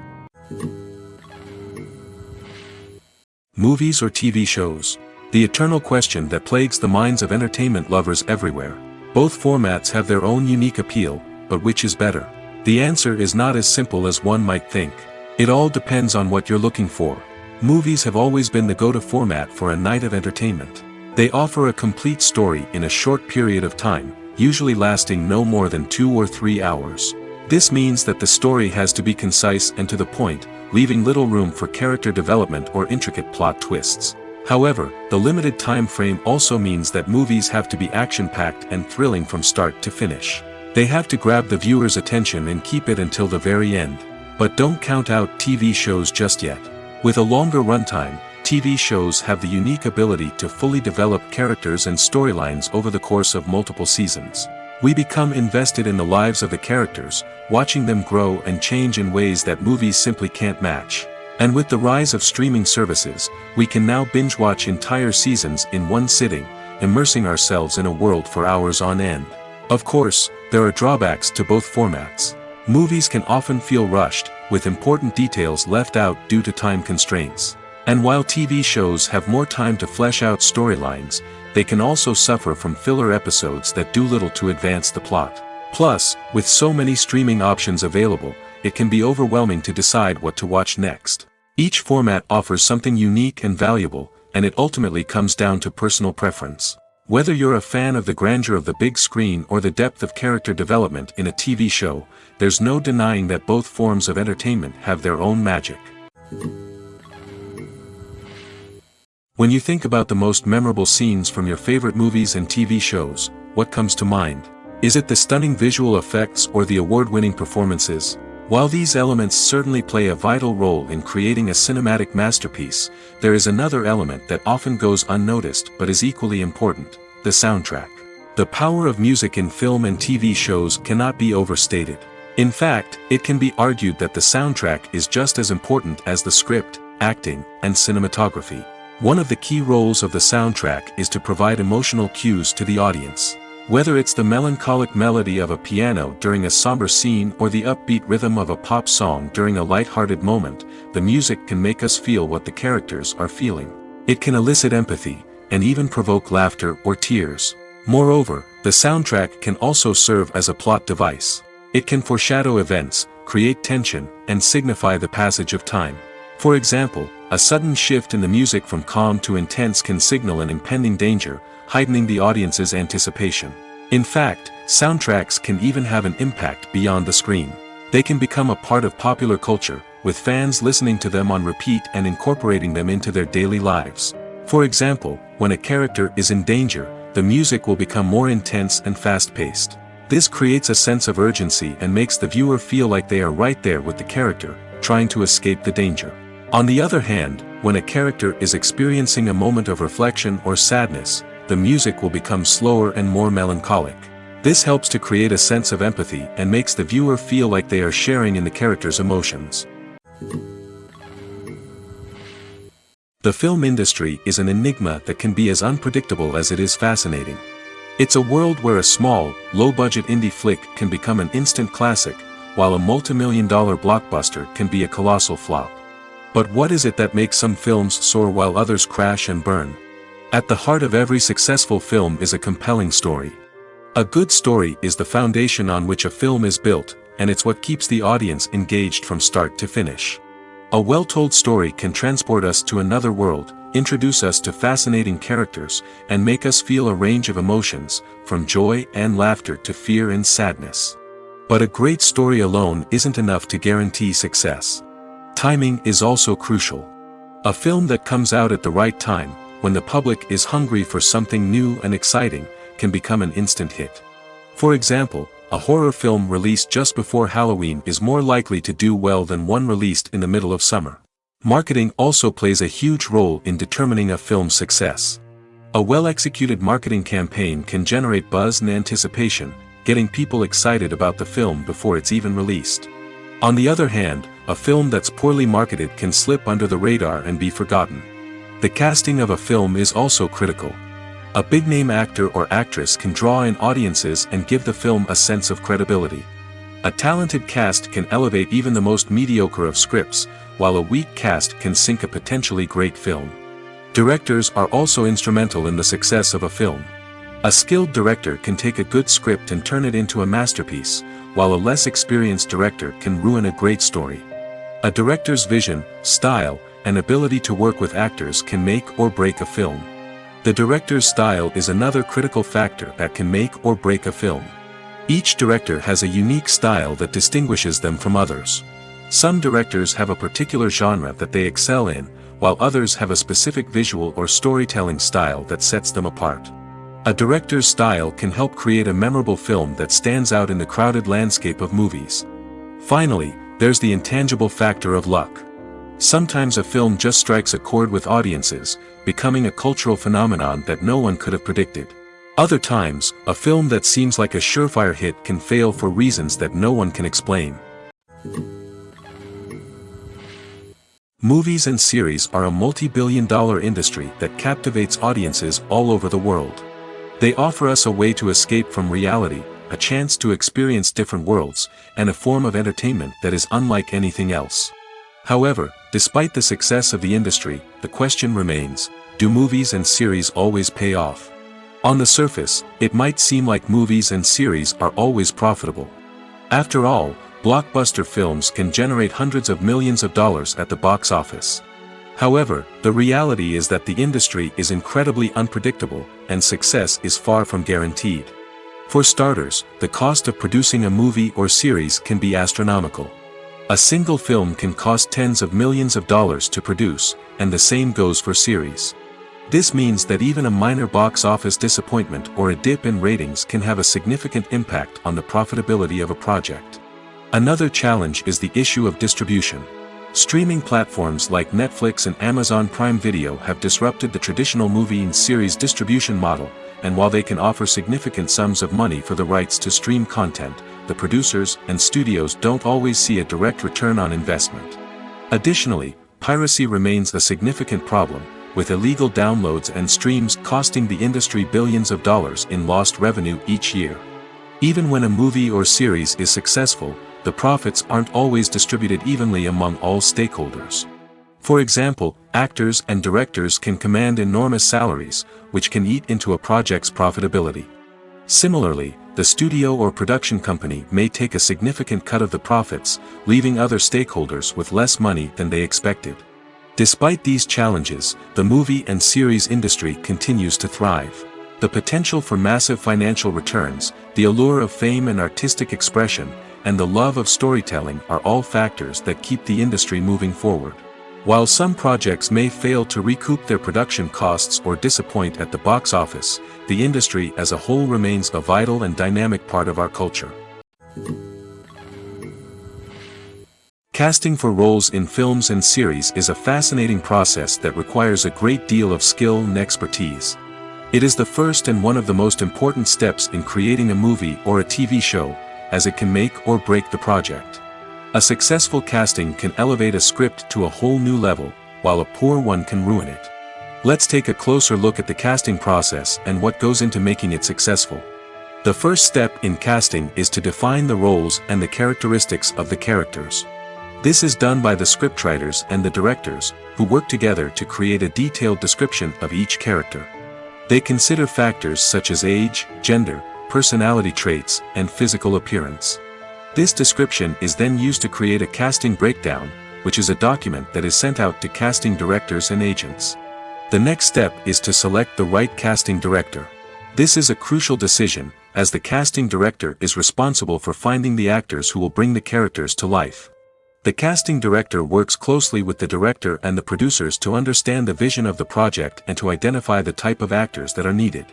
A: Movies or TV shows? The eternal question that plagues the minds of entertainment lovers everywhere. Both formats have their own unique appeal, but which is better? The answer is not as simple as one might think. It all depends on what you're looking for. Movies have always been the go-to format for a night of entertainment. They offer a complete story in a short period of time, usually lasting no more than 2 or 3 hours. This means that the story has to be concise and to the point, leaving little room for character development or intricate plot twists. However, the limited time frame also means that movies have to be action-packed and thrilling from start to finish. They have to grab the viewer's attention and keep it until the very end. But don't count out TV shows just yet. With a longer runtime, TV shows have the unique ability to fully develop characters and storylines over the course of multiple seasons. We become invested in the lives of the characters, watching them grow and change in ways that movies simply can't match. And with the rise of streaming services, we can now binge-watch entire seasons in one sitting, immersing ourselves in a world for hours on end. Of course, there are drawbacks to both formats. Movies can often feel rushed, with important details left out due to time constraints. And while TV shows have more time to flesh out storylines, they can also suffer from filler episodes that do little to advance the plot. Plus, with so many streaming options available, it can be overwhelming to decide what to watch next. Each format offers something unique and valuable, and it ultimately comes down to personal preference. Whether you're a fan of the grandeur of the big screen or the depth of character development in a TV show, there's no denying that both forms of entertainment have their own magic. When you think about the most memorable scenes from your favorite movies and TV shows, what comes to mind? Is it the stunning visual effects or the award-winning performances? While these elements certainly play a vital role in creating a cinematic masterpiece, there is another element that often goes unnoticed but is equally important: the soundtrack. The power of music in film and TV shows cannot be overstated. In fact, it can be argued that the soundtrack is just as important as the script, acting, and cinematography. One of the key roles of the soundtrack is to provide emotional cues to the audience. Whether it's the melancholic melody of a piano during a somber scene or the upbeat rhythm of a pop song during a light-hearted moment, the music can make us feel what the characters are feeling. It can elicit empathy, and even provoke laughter or tears. Moreover, the soundtrack can also serve as a plot device. It can foreshadow events, create tension, and signify the passage of time. For example, a sudden shift in the music from calm to intense can signal an impending danger, heightening the audience's anticipation. In fact, soundtracks can even have an impact beyond the screen. They can become a part of popular culture, with fans listening to them on repeat and incorporating them into their daily lives. For example, when a character is in danger, the music will become more intense and fast-paced. This creates a sense of urgency and makes the viewer feel like they are right there with the character, trying to escape the danger. On the other hand, when a character is experiencing a moment of reflection or sadness, the music will become slower and more melancholic. This helps to create a sense of empathy and makes the viewer feel like they are sharing in the character's emotions. The film industry is an enigma that can be as unpredictable as it is fascinating. It's a world where a small, low-budget indie flick can become an instant classic, while a multi-million-dollar blockbuster can be a colossal flop. But what is it that makes some films soar while others crash and burn? At the heart of every successful film is a compelling story. A good story is the foundation on which a film is built, and it's what keeps the audience engaged from start to finish. A well-told story can transport us to another world, introduce us to fascinating characters, and make us feel a range of emotions, from joy and laughter to fear and sadness. But a great story alone isn't enough to guarantee success. Timing is also crucial. A film that comes out at the right time, when the public is hungry for something new and exciting, can become an instant hit. For example, a horror film released just before Halloween is more likely to do well than one released in the middle of summer. Marketing also plays a huge role in determining a film's success. A well-executed marketing campaign can generate buzz and anticipation, getting people excited about the film before it's even released. On the other hand, a film that's poorly marketed can slip under the radar and be forgotten. The casting of a film is also critical. A big-name actor or actress can draw in audiences and give the film a sense of credibility. A talented cast can elevate even the most mediocre of scripts, while a weak cast can sink a potentially great film. Directors are also instrumental in the success of a film. A skilled director can take a good script and turn it into a masterpiece, while a less experienced director can ruin a great story. A director's vision, style, and ability to work with actors can make or break a film. The director's style is another critical factor that can make or break a film. Each director has a unique style that distinguishes them from others. Some directors have a particular genre that they excel in, while others have a specific visual or storytelling style that sets them apart. A director's style can help create a memorable film that stands out in the crowded landscape of movies. Finally, there's the intangible factor of luck. Sometimes a film just strikes a chord with audiences, becoming a cultural phenomenon that no one could have predicted. Other times, a film that seems like a surefire hit can fail for reasons that no one can explain. Movies and series are a multi-billion-dollar industry that captivates audiences all over the world. They offer us a way to escape from reality, a chance to experience different worlds, and a form of entertainment that is unlike anything else. However, despite the success of the industry, the question remains, do movies and series always pay off? On the surface, it might seem like movies and series are always profitable. After all, blockbuster films can generate hundreds of millions of dollars at the box office. However, the reality is that the industry is incredibly unpredictable, and success is far from guaranteed. For starters, the cost of producing a movie or series can be astronomical. A single film can cost tens of millions of dollars to produce, and the same goes for series. This means that even a minor box office disappointment or a dip in ratings can have a significant impact on the profitability of a project. Another challenge is the issue of distribution. Streaming platforms like Netflix and Amazon Prime Video have disrupted the traditional movie and series distribution model, and while they can offer significant sums of money for the rights to stream content, the producers and studios don't always see a direct return on investment. Additionally, piracy remains a significant problem, with illegal downloads and streams costing the industry billions of dollars in lost revenue each year. Even when a movie or series is successful, the profits aren't always distributed evenly among all stakeholders. For example, actors and directors can command enormous salaries, which can eat into a project's profitability. Similarly, the studio or production company may take a significant cut of the profits, leaving other stakeholders with less money than they expected. Despite these challenges, the movie and series industry continues to thrive. The potential for massive financial returns, the allure of fame and artistic expression, and the love of storytelling are all factors that keep the industry moving forward. While some projects may fail to recoup their production costs or disappoint at the box office, the industry as a whole remains a vital and dynamic part of our culture. Casting for roles in films and series is a fascinating process that requires a great deal of skill and expertise. It is the first and one of the most important steps in creating a movie or a TV show, as it can make or break the project. A successful casting can elevate a script to a whole new level, while a poor one can ruin it. Let's take a closer look at the casting process and what goes into making it successful. The first step in casting is to define the roles and the characteristics of the characters. This is done by the scriptwriters and the directors, who work together to create a detailed description of each character. They consider factors such as age, gender, personality traits, and physical appearance. This description is then used to create a casting breakdown, which is a document that is sent out to casting directors and agents. The next step is to select the right casting director. This is a crucial decision, as the casting director is responsible for finding the actors who will bring the characters to life. The casting director works closely with the director and the producers to understand the vision of the project and to identify the type of actors that are needed.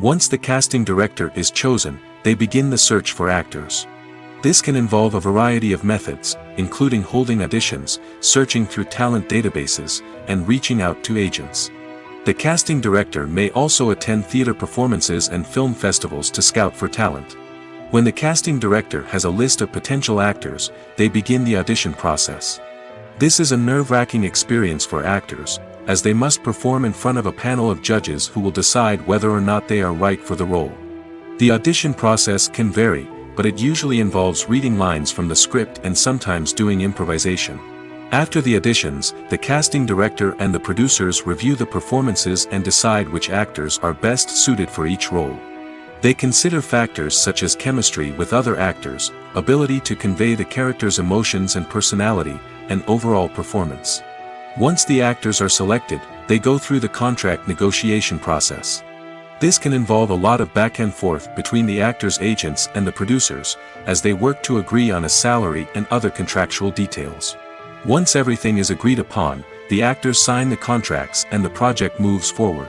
A: Once the casting director is chosen, they begin the search for actors. This can involve a variety of methods, including holding auditions, searching through talent databases, and reaching out to agents. The casting director may also attend theater performances and film festivals to scout for talent. When the casting director has a list of potential actors, they begin the audition process. This is a nerve-wracking experience for actors, as they must perform in front of a panel of judges who will decide whether or not they are right for the role. The audition process can vary, but it usually involves reading lines from the script and sometimes doing improvisation. After the auditions, the casting director and the producers review the performances and decide which actors are best suited for each role. They consider factors such as chemistry with other actors, ability to convey the character's emotions and personality, and overall performance. Once the actors are selected, they go through the contract negotiation process. This can involve a lot of back and forth between the actors' agents and the producers, as they work to agree on a salary and other contractual details. Once everything is agreed upon, the actors sign the contracts and the project moves forward.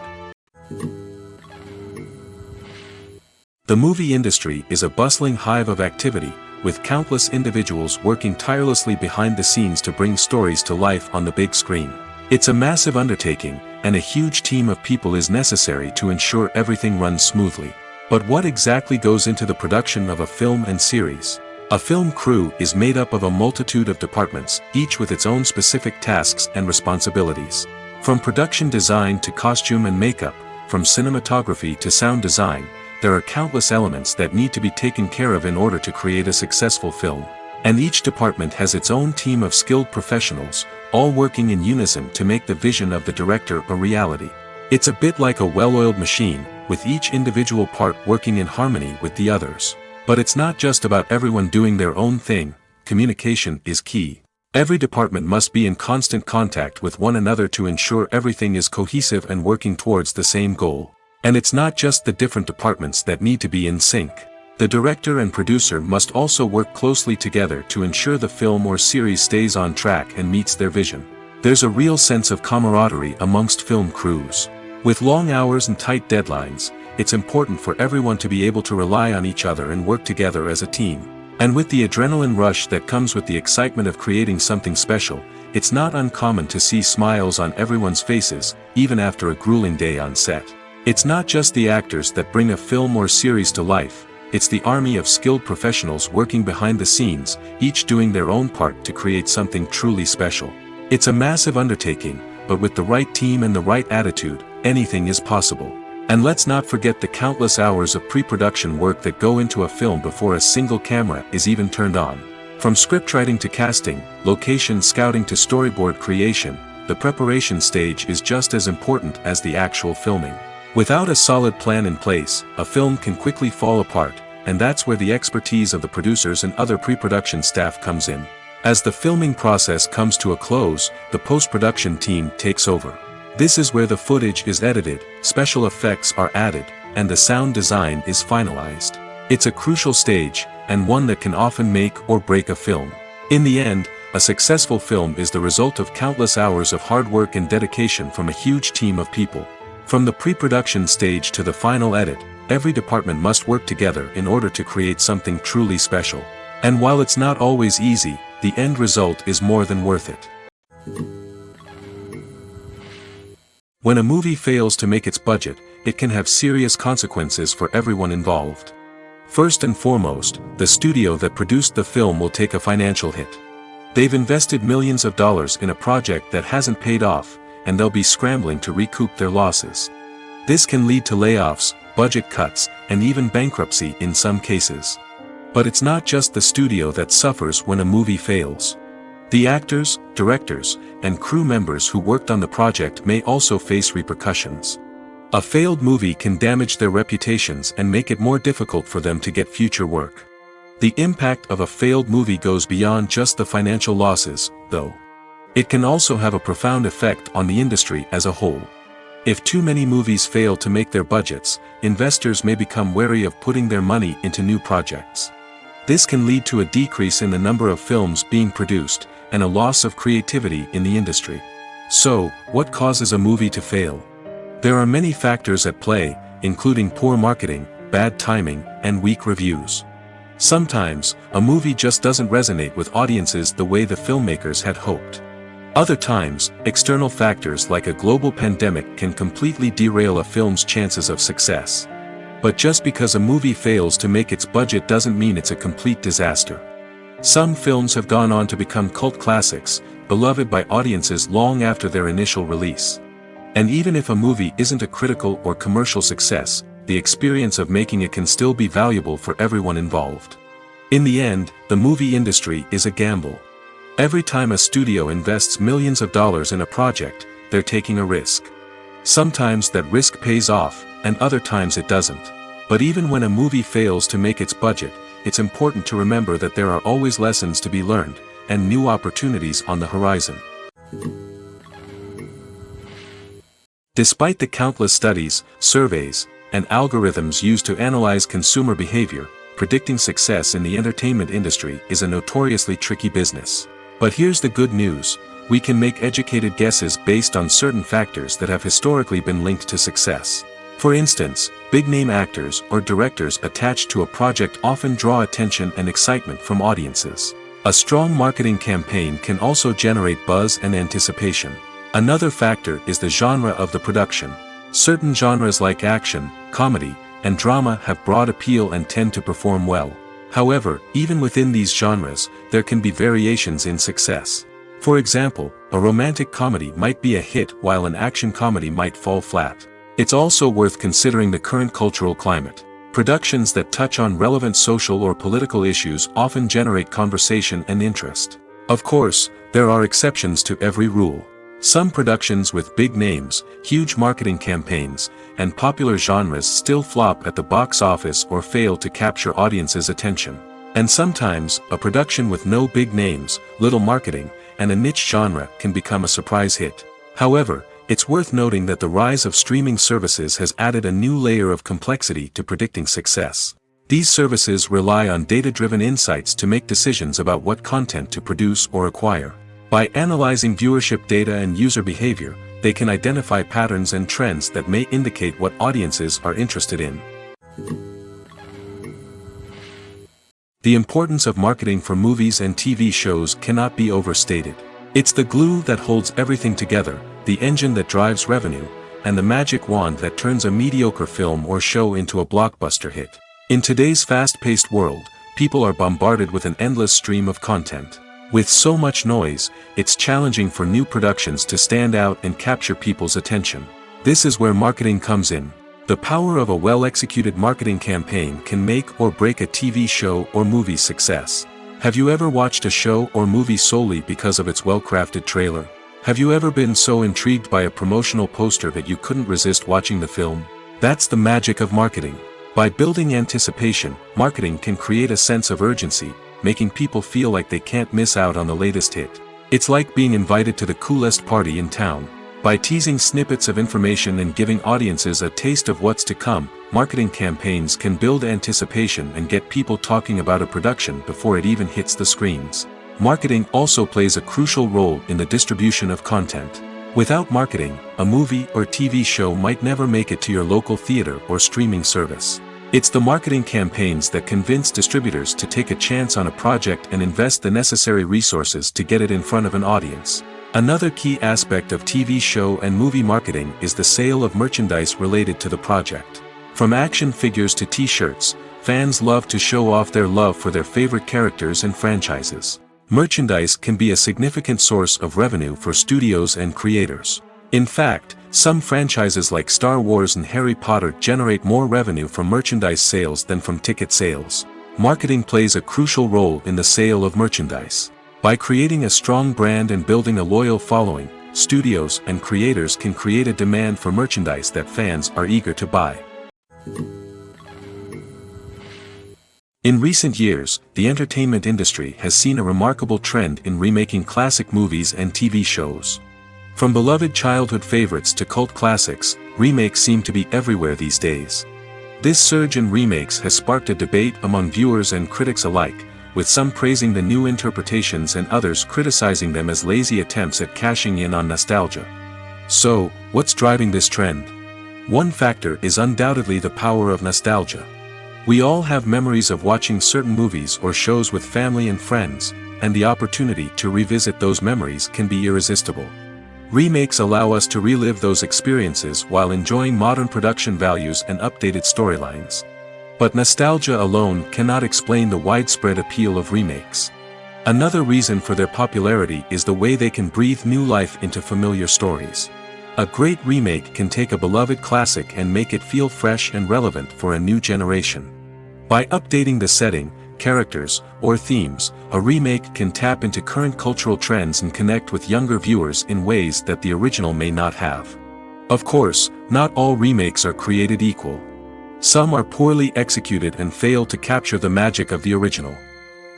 A: The movie industry is a bustling hive of activity, with countless individuals working tirelessly behind the scenes to bring stories to life on the big screen. It's a massive undertaking, and a huge team of people is necessary to ensure everything runs smoothly. But what exactly goes into the production of a film and series? A film crew is made up of a multitude of departments, each with its own specific tasks and responsibilities. From production design to costume and makeup, from cinematography to sound design, there are countless elements that need to be taken care of in order to create a successful film. And each department has its own team of skilled professionals, all working in unison to make the vision of the director a reality. It's a bit like a well-oiled machine, with each individual part working in harmony with the others. But it's not just about everyone doing their own thing. Communication is key. Every department must be in constant contact with one another to ensure everything is cohesive and working towards the same goal. And it's not just the different departments that need to be in sync. The director and producer must also work closely together to ensure the film or series stays on track and meets their vision. There's a real sense of camaraderie amongst film crews. With long hours and tight deadlines, it's important for everyone to be able to rely on each other and work together as a team. And with the adrenaline rush that comes with the excitement of creating something special, it's not uncommon to see smiles on everyone's faces, even after a grueling day on set. It's not just the actors that bring a film or series to life, it's the army of skilled professionals working behind the scenes, each doing their own part to create something truly special. It's a massive undertaking, but with the right team and the right attitude, anything is possible. And let's not forget the countless hours of pre-production work that go into a film before a single camera is even turned on. From scriptwriting to casting, location scouting to storyboard creation, the preparation stage is just as important as the actual filming. Without a solid plan in place, a film can quickly fall apart, and that's where the expertise of the producers and other pre-production staff comes in. As the filming process comes to a close, the post-production team takes over. This is where the footage is edited, special effects are added, and the sound design is finalized. It's a crucial stage, and one that can often make or break a film. In the end, a successful film is the result of countless hours of hard work and dedication from a huge team of people. From the pre-production stage to the final edit, every department must work together in order to create something truly special. And while it's not always easy, the end result is more than worth it. When a movie fails to make its budget, it can have serious consequences for everyone involved. First and foremost, the studio that produced the film will take a financial hit. They've invested millions of dollars in a project that hasn't paid off, and they'll be scrambling to recoup their losses. This can lead to layoffs, budget cuts, and even bankruptcy in some cases. But it's not just the studio that suffers when a movie fails. The actors, directors, and crew members who worked on the project may also face repercussions. A failed movie can damage their reputations and make it more difficult for them to get future work. The impact of a failed movie goes beyond just the financial losses, though. It can also have a profound effect on the industry as a whole. If too many movies fail to make their budgets, investors may become wary of putting their money into new projects. This can lead to a decrease in the number of films being produced, and a loss of creativity in the industry. So, what causes a movie to fail? There are many factors at play, including poor marketing, bad timing, and weak reviews. Sometimes, a movie just doesn't resonate with audiences the way the filmmakers had hoped. Other times, external factors like a global pandemic can completely derail a film's chances of success. But just because a movie fails to make its budget doesn't mean it's a complete disaster. Some films have gone on to become cult classics, beloved by audiences long after their initial release. And even if a movie isn't a critical or commercial success, the experience of making it can still be valuable for everyone involved. In the end, the movie industry is a gamble. Every time a studio invests millions of dollars in a project, they're taking a risk. Sometimes that risk pays off, and other times it doesn't. But even when a movie fails to make its budget, it's important to remember that there are always lessons to be learned, and new opportunities on the horizon. Despite the countless studies, surveys, and algorithms used to analyze consumer behavior, predicting success in the entertainment industry is a notoriously tricky business. But here's the good news: we can make educated guesses based on certain factors that have historically been linked to success. For instance, big-name actors or directors attached to a project often draw attention and excitement from audiences. A strong marketing campaign can also generate buzz and anticipation. Another factor is the genre of the production. Certain genres like action, comedy, and drama have broad appeal and tend to perform well. However, even within these genres, there can be variations in success. For example, a romantic comedy might be a hit while an action comedy might fall flat. It's also worth considering the current cultural climate. Productions that touch on relevant social or political issues often generate conversation and interest. Of course, there are exceptions to every rule. Some productions with big names, huge marketing campaigns, and popular genres still flop at the box office or fail to capture audiences' attention. And sometimes, a production with no big names, little marketing, and a niche genre can become a surprise hit. However, it's worth noting that the rise of streaming services has added a new layer of complexity to predicting success. These services rely on data-driven insights to make decisions about what content to produce or acquire. By analyzing viewership data and user behavior, they can identify patterns and trends that may indicate what audiences are interested in. The importance of marketing for movies and TV shows cannot be overstated. It's the glue that holds everything together, the engine that drives revenue, and the magic wand that turns a mediocre film or show into a blockbuster hit. In today's fast-paced world, people are bombarded with an endless stream of content. With so much noise, it's challenging for new productions to stand out and capture people's attention. This is where marketing comes in. The power of a well-executed marketing campaign can make or break a TV show or movie's success. Have you ever watched a show or movie solely because of its well-crafted trailer? Have you ever been so intrigued by a promotional poster that you couldn't resist watching the film? That's the magic of marketing. By building anticipation, marketing can create a sense of urgency, making people feel like they can't miss out on the latest hit. It's like being invited to the coolest party in town. By teasing snippets of information and giving audiences a taste of what's to come, marketing campaigns can build anticipation and get people talking about a production before it even hits the screens. Marketing also plays a crucial role in the distribution of content. Without marketing, a movie or TV show might never make it to your local theater or streaming service. It's the marketing campaigns that convince distributors to take a chance on a project and invest the necessary resources to get it in front of an audience. Another key aspect of TV show and movie marketing is the sale of merchandise related to the project. From action figures to t-shirts, fans love to show off their love for their favorite characters and franchises. Merchandise can be a significant source of revenue for studios and creators. In fact, some franchises like Star Wars and Harry Potter generate more revenue from merchandise sales than from ticket sales. Marketing plays a crucial role in the sale of merchandise. By creating a strong brand and building a loyal following, studios and creators can create a demand for merchandise that fans are eager to buy. In recent years, the entertainment industry has seen a remarkable trend in remaking classic movies and TV shows. From beloved childhood favorites to cult classics, remakes seem to be everywhere these days. This surge in remakes has sparked a debate among viewers and critics alike, with some praising the new interpretations and others criticizing them as lazy attempts at cashing in on nostalgia. So, what's driving this trend? One factor is undoubtedly the power of nostalgia. We all have memories of watching certain movies or shows with family and friends, and the opportunity to revisit those memories can be irresistible. Remakes allow us to relive those experiences while enjoying modern production values and updated storylines. But nostalgia alone cannot explain the widespread appeal of remakes. Another reason for their popularity is the way they can breathe new life into familiar stories. A great remake can take a beloved classic and make it feel fresh and relevant for a new generation. By updating the setting, characters, or themes, a remake can tap into current cultural trends and connect with younger viewers in ways that the original may not have. Of course, not all remakes are created equal. Some are poorly executed and fail to capture the magic of the original.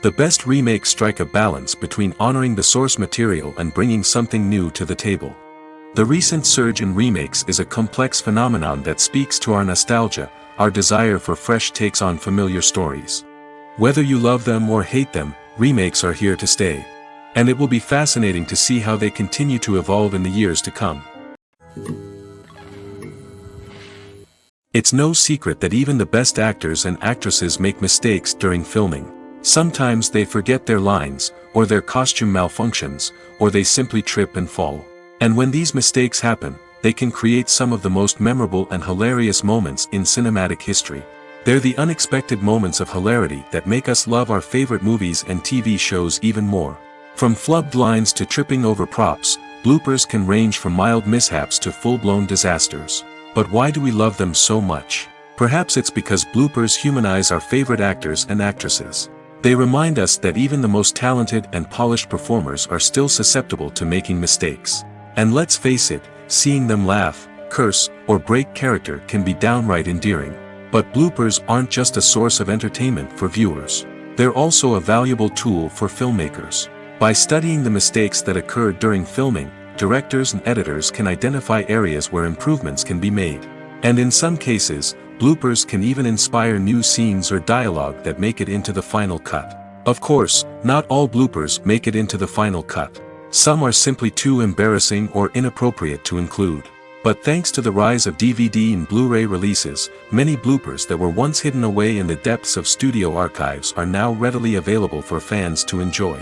A: The best remakes strike a balance between honoring the source material and bringing something new to the table. The recent surge in remakes is a complex phenomenon that speaks to our nostalgia, our desire for fresh takes on familiar stories. Whether you love them or hate them, remakes are here to stay. And it will be fascinating to see how they continue to evolve in the years to come. It's no secret that even the best actors and actresses make mistakes during filming. Sometimes they forget their lines, or their costume malfunctions, or they simply trip and fall. And when these mistakes happen, they can create some of the most memorable and hilarious moments in cinematic history. They're the unexpected moments of hilarity that make us love our favorite movies and TV shows even more. From flubbed lines to tripping over props, bloopers can range from mild mishaps to full-blown disasters. But why do we love them so much? Perhaps it's because bloopers humanize our favorite actors and actresses. They remind us that even the most talented and polished performers are still susceptible to making mistakes. And let's face it, seeing them laugh, curse, or break character can be downright endearing. But bloopers aren't just a source of entertainment for viewers. They're also a valuable tool for filmmakers. By studying the mistakes that occurred during filming, directors and editors can identify areas where improvements can be made. And in some cases, bloopers can even inspire new scenes or dialogue that make it into the final cut. Of course, not all bloopers make it into the final cut. Some are simply too embarrassing or inappropriate to include. But thanks to the rise of DVD and Blu-ray releases, many bloopers that were once hidden away in the depths of studio archives are now readily available for fans to enjoy.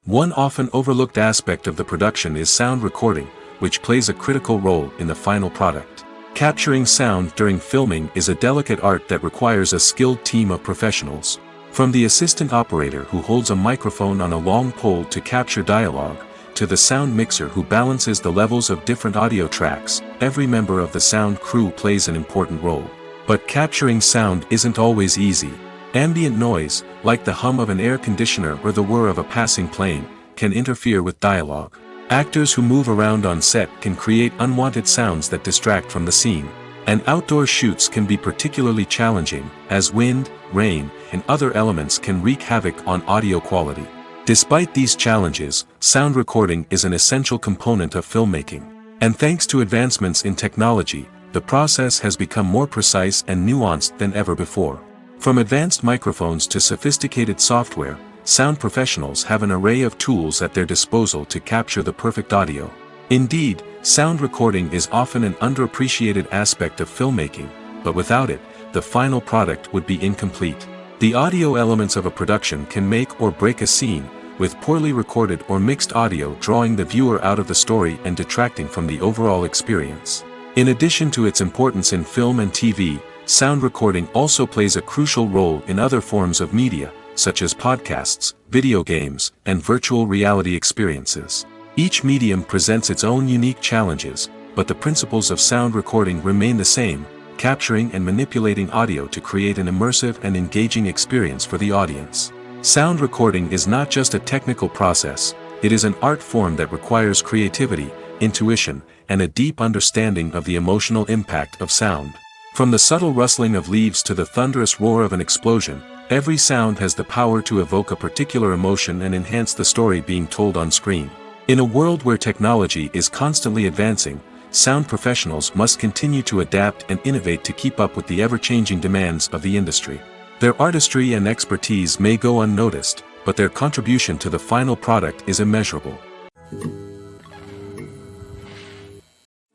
A: One often overlooked aspect of the production is sound recording, which plays a critical role in the final product. Capturing sound during filming is a delicate art that requires a skilled team of professionals. From the assistant operator who holds a microphone on a long pole to capture dialogue, to the sound mixer who balances the levels of different audio tracks, every member of the sound crew plays an important role. But capturing sound isn't always easy. Ambient noise, like the hum of an air conditioner or the whir of a passing plane, can interfere with dialogue. Actors who move around on set can create unwanted sounds that distract from the scene. And outdoor shoots can be particularly challenging, as wind, rain, and other elements can wreak havoc on audio quality. Despite these challenges, sound recording is an essential component of filmmaking. And thanks to advancements in technology, the process has become more precise and nuanced than ever before. From advanced microphones to sophisticated software, sound professionals have an array of tools at their disposal to capture the perfect audio. Indeed, sound recording is often an underappreciated aspect of filmmaking, but without it, the final product would be incomplete. The audio elements of a production can make or break a scene, with poorly recorded or mixed audio drawing the viewer out of the story and detracting from the overall experience. In addition to its importance in film and TV, sound recording also plays a crucial role in other forms of media, such as podcasts, video games, and virtual reality experiences. Each medium presents its own unique challenges, but the principles of sound recording remain the same, capturing and manipulating audio to create an immersive and engaging experience for the audience. Sound recording is not just a technical process, it is an art form that requires creativity, intuition, and a deep understanding of the emotional impact of sound. From the subtle rustling of leaves to the thunderous roar of an explosion, every sound has the power to evoke a particular emotion and enhance the story being told on screen. In a world where technology is constantly advancing, sound professionals must continue to adapt and innovate to keep up with the ever-changing demands of the industry. Their artistry and expertise may go unnoticed, but their contribution to the final product is immeasurable.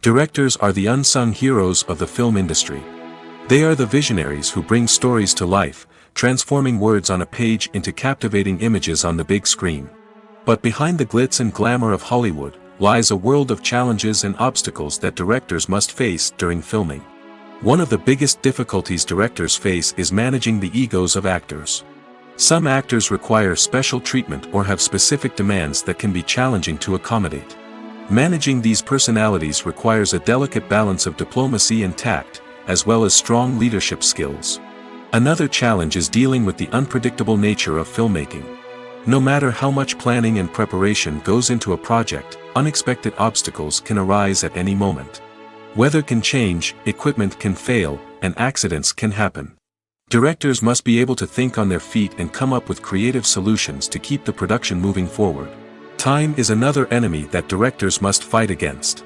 A: Directors are the unsung heroes of the film industry. They are the visionaries who bring stories to life, transforming words on a page into captivating images on the big screen. But behind the glitz and glamour of Hollywood, lies a world of challenges and obstacles that directors must face during filming. One of the biggest difficulties directors face is managing the egos of actors. Some actors require special treatment or have specific demands that can be challenging to accommodate. Managing these personalities requires a delicate balance of diplomacy and tact, as well as strong leadership skills. Another challenge is dealing with the unpredictable nature of filmmaking. No matter how much planning and preparation goes into a project, unexpected obstacles can arise at any moment. Weather can change, equipment can fail, and accidents can happen. Directors must be able to think on their feet and come up with creative solutions to keep the production moving forward. Time is another enemy that directors must fight against.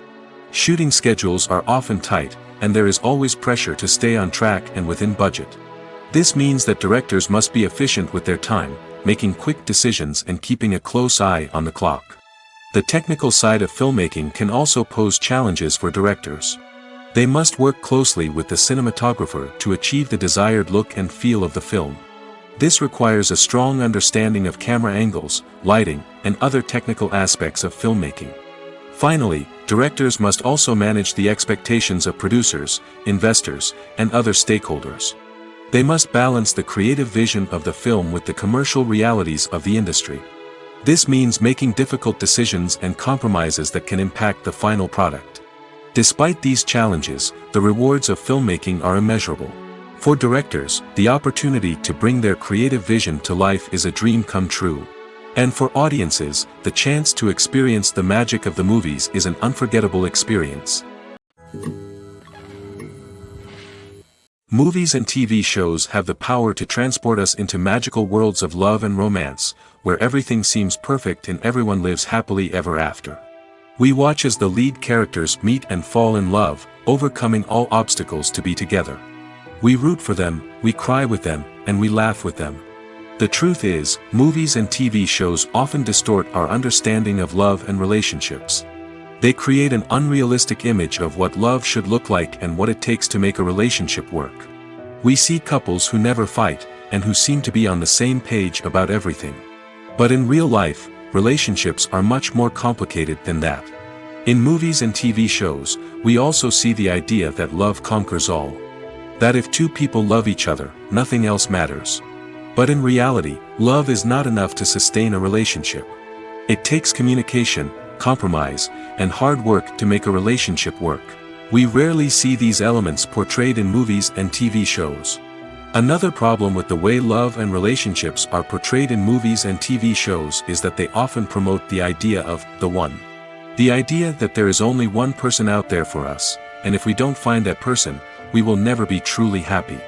A: Shooting schedules are often tight, and there is always pressure to stay on track and within budget. This means that directors must be efficient with their time, making quick decisions and keeping a close eye on the clock. The technical side of filmmaking can also pose challenges for directors. They must work closely with the cinematographer to achieve the desired look and feel of the film. This requires a strong understanding of camera angles, lighting, and other technical aspects of filmmaking. Finally, directors must also manage the expectations of producers, investors, and other stakeholders. They must balance the creative vision of the film with the commercial realities of the industry. This means making difficult decisions and compromises that can impact the final product. Despite these challenges, the rewards of filmmaking are immeasurable. For directors, the opportunity to bring their creative vision to life is a dream come true. And for audiences, the chance to experience the magic of the movies is an unforgettable experience. Movies and TV shows have the power to transport us into magical worlds of love and romance, where everything seems perfect and everyone lives happily ever after. We watch as the lead characters meet and fall in love, overcoming all obstacles to be together. We root for them, we cry with them, and we laugh with them. The truth is, movies and TV shows often distort our understanding of love and relationships. They create an unrealistic image of what love should look like and what it takes to make a relationship work. We see couples who never fight, and who seem to be on the same page about everything. But in real life, relationships are much more complicated than that. In movies and TV shows, we also see the idea that love conquers all. That if two people love each other, nothing else matters. But in reality, love is not enough to sustain a relationship. It takes communication, compromise, and hard work to make a relationship work. We rarely see these elements portrayed in movies and TV shows. Another problem with the way love and relationships are portrayed in movies and TV shows is that they often promote the idea of the one. The idea that there is only one person out there for us, and if we don't find that person, we will never be truly happy.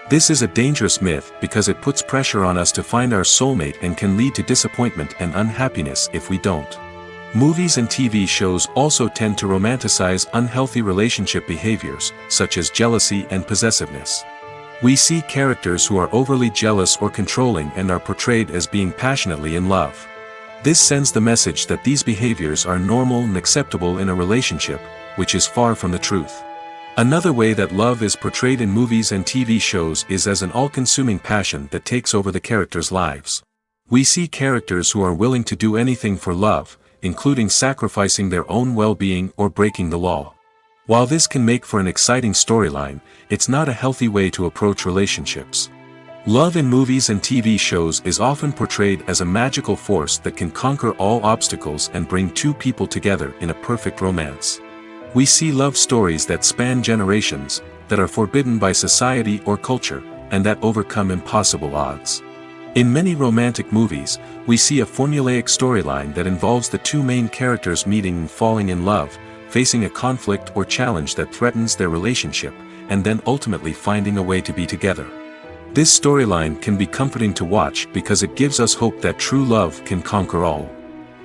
A: This is a dangerous myth because it puts pressure on us to find our soulmate and can lead to disappointment and unhappiness if we don't. Movies and TV shows also tend to romanticize unhealthy relationship behaviors, such as jealousy and possessiveness. We see characters who are overly jealous or controlling and are portrayed as being passionately in love. This sends the message that these behaviors are normal and acceptable in a relationship, which is far from the truth. Another way that love is portrayed in movies and TV shows is as an all-consuming passion that takes over the characters' lives. We see characters who are willing to do anything for love, including sacrificing their own well-being or breaking the law. While this can make for an exciting storyline, it's not a healthy way to approach relationships. Love in movies and TV shows is often portrayed as a magical force that can conquer all obstacles and bring two people together in a perfect romance. We see love stories that span generations, that are forbidden by society or culture, and that overcome impossible odds. In many romantic movies, we see a formulaic storyline that involves the two main characters meeting and falling in love, facing a conflict or challenge that threatens their relationship, and then ultimately finding a way to be together. This storyline can be comforting to watch because it gives us hope that true love can conquer all.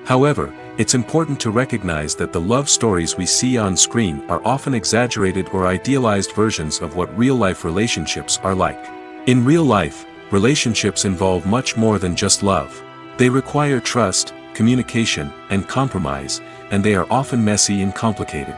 A: However, it's important to recognize that the love stories we see on screen are often exaggerated or idealized versions of what real-life relationships are like. In real life, relationships involve much more than just love. They require trust, communication, and compromise, and they are often messy and complicated.